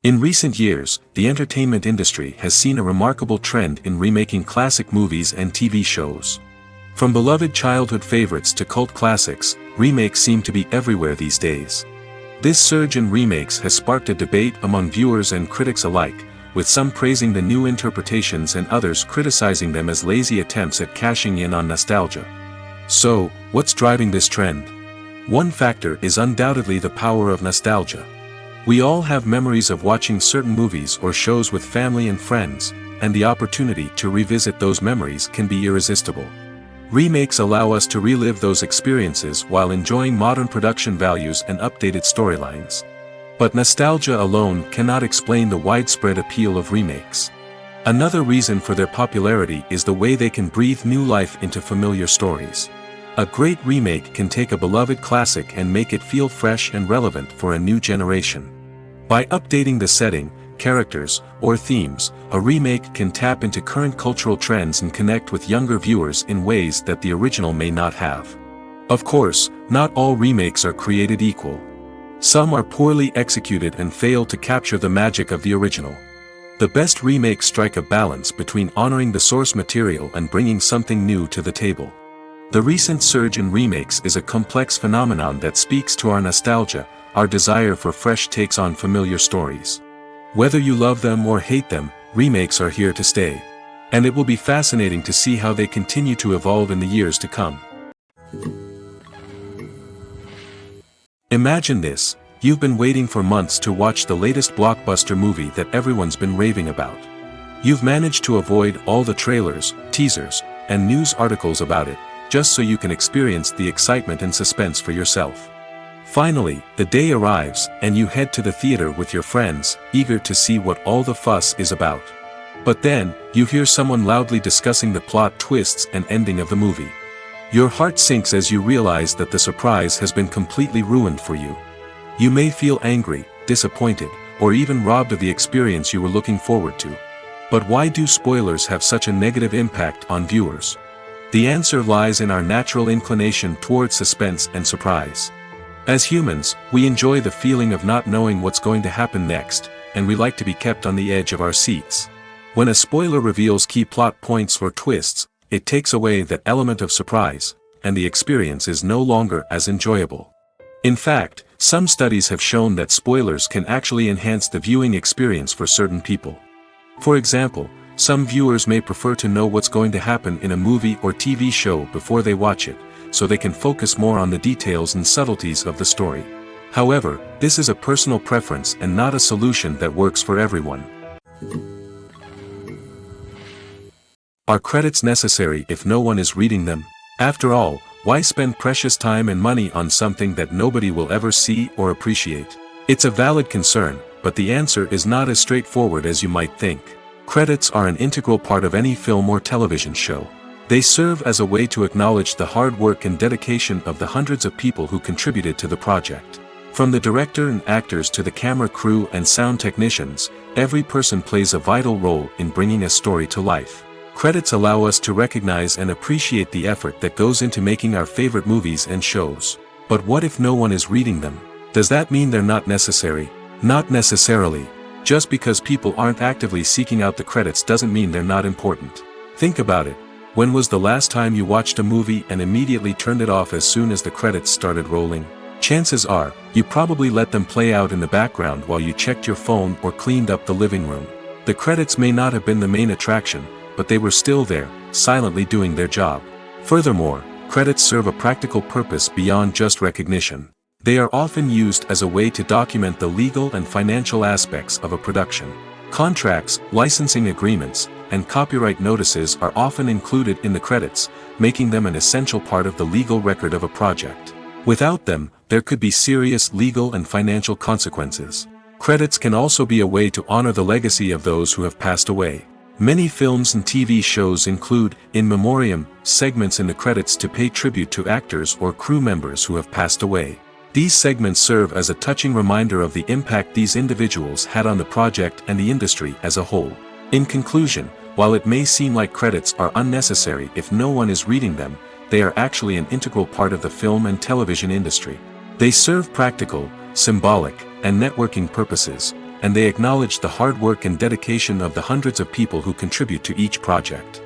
In recent years, the entertainment industry has seen a remarkable trend in remaking classic movies and TV shows. From beloved childhood favorites to cult classics, remakes seem to be everywhere these days. This surge in remakes has sparked a debate among viewers and critics alike, with some praising the new interpretations and others criticizing them as lazy attempts at cashing in on nostalgia. So, what's driving this trend? One factor is undoubtedly the power of nostalgia. We all have memories of watching certain movies or shows with family and friends, and the opportunity to revisit those memories can be irresistible. Remakes allow us to relive those experiences while enjoying modern production values and updated storylines. But nostalgia alone cannot explain the widespread appeal of remakes. Another reason for their popularity is the way they can breathe new life into familiar stories. A great remake can take a beloved classic and make it feel fresh and relevant for a new generation. By updating the setting, characters, or themes, a remake can tap into current cultural trends and connect with younger viewers in ways that the original may not have. Of course, not all remakes are created equal. Some are poorly executed and fail to capture the magic of the original. The best remakes strike a balance between honoring the source material and bringing something new to the table. The recent surge in remakes is a complex phenomenon that speaks to our nostalgia, our desire for fresh takes on familiar stories. Whether you love them or hate them, remakes are here to stay. And it will be fascinating to see how they continue to evolve in the years to come. Imagine this: you've been waiting for months to watch the latest blockbuster movie that everyone's been raving about. You've managed to avoid all the trailers, teasers, and news articles about it, just so you can experience the excitement and suspense for yourself. Finally, the day arrives, and you head to the theater with your friends, eager to see what all the fuss is about. But then, you hear someone loudly discussing the plot twists and ending of the movie. Your heart sinks as you realize that the surprise has been completely ruined for you. You may feel angry, disappointed, or even robbed of the experience you were looking forward to. But why do spoilers have such a negative impact on viewers? The answer lies in our natural inclination toward suspense and surprise. As humans, we enjoy the feeling of not knowing what's going to happen next, and we like to be kept on the edge of our seats. When a spoiler reveals key plot points or twists, it takes away that element of surprise, and the experience is no longer as enjoyable. In fact, some studies have shown that spoilers can actually enhance the viewing experience for certain people. For example, some viewers may prefer to know what's going to happen in a movie or TV show before they watch it, so they can focus more on the details and subtleties of the story. However, this is a personal preference and not a solution that works for everyone. Are credits necessary if no one is reading them? After all, why spend precious time and money on something that nobody will ever see or appreciate? It's a valid concern, but the answer is not as straightforward as you might think. Credits are an integral part of any film or television show. They serve as a way to acknowledge the hard work and dedication of the hundreds of people who contributed to the project. From the director and actors to the camera crew and sound technicians, every person plays a vital role in bringing a story to life. Credits allow us to recognize and appreciate the effort that goes into making our favorite movies and shows. But what if no one is reading them? Does that mean they're not necessary? Not necessarily. Just because people aren't actively seeking out the credits doesn't mean they're not important. Think about it. When was the last time you watched a movie and immediately turned it off as soon as the credits started rolling? Chances are, you probably let them play out in the background while you checked your phone or cleaned up the living room. The credits may not have been the main attraction, but they were still there, silently doing their job. Furthermore, credits serve a practical purpose beyond just recognition. They are often used as a way to document the legal and financial aspects of a production. Contracts, licensing agreements, and copyright notices are often included in the credits, making them an essential part of the legal record of a project. Without them, there could be serious legal and financial consequences. Credits can also be a way to honor the legacy of those who have passed away. Many films and TV shows include, in memoriam, segments in the credits to pay tribute to actors or crew members who have passed away. These segments serve as a touching reminder of the impact these individuals had on the project and the industry as a whole. In conclusion, while it may seem like credits are unnecessary if no one is reading them, they are actually an integral part of the film and television industry. They serve practical, symbolic, and networking purposes, and they acknowledge the hard work and dedication of the hundreds of people who contribute to each project.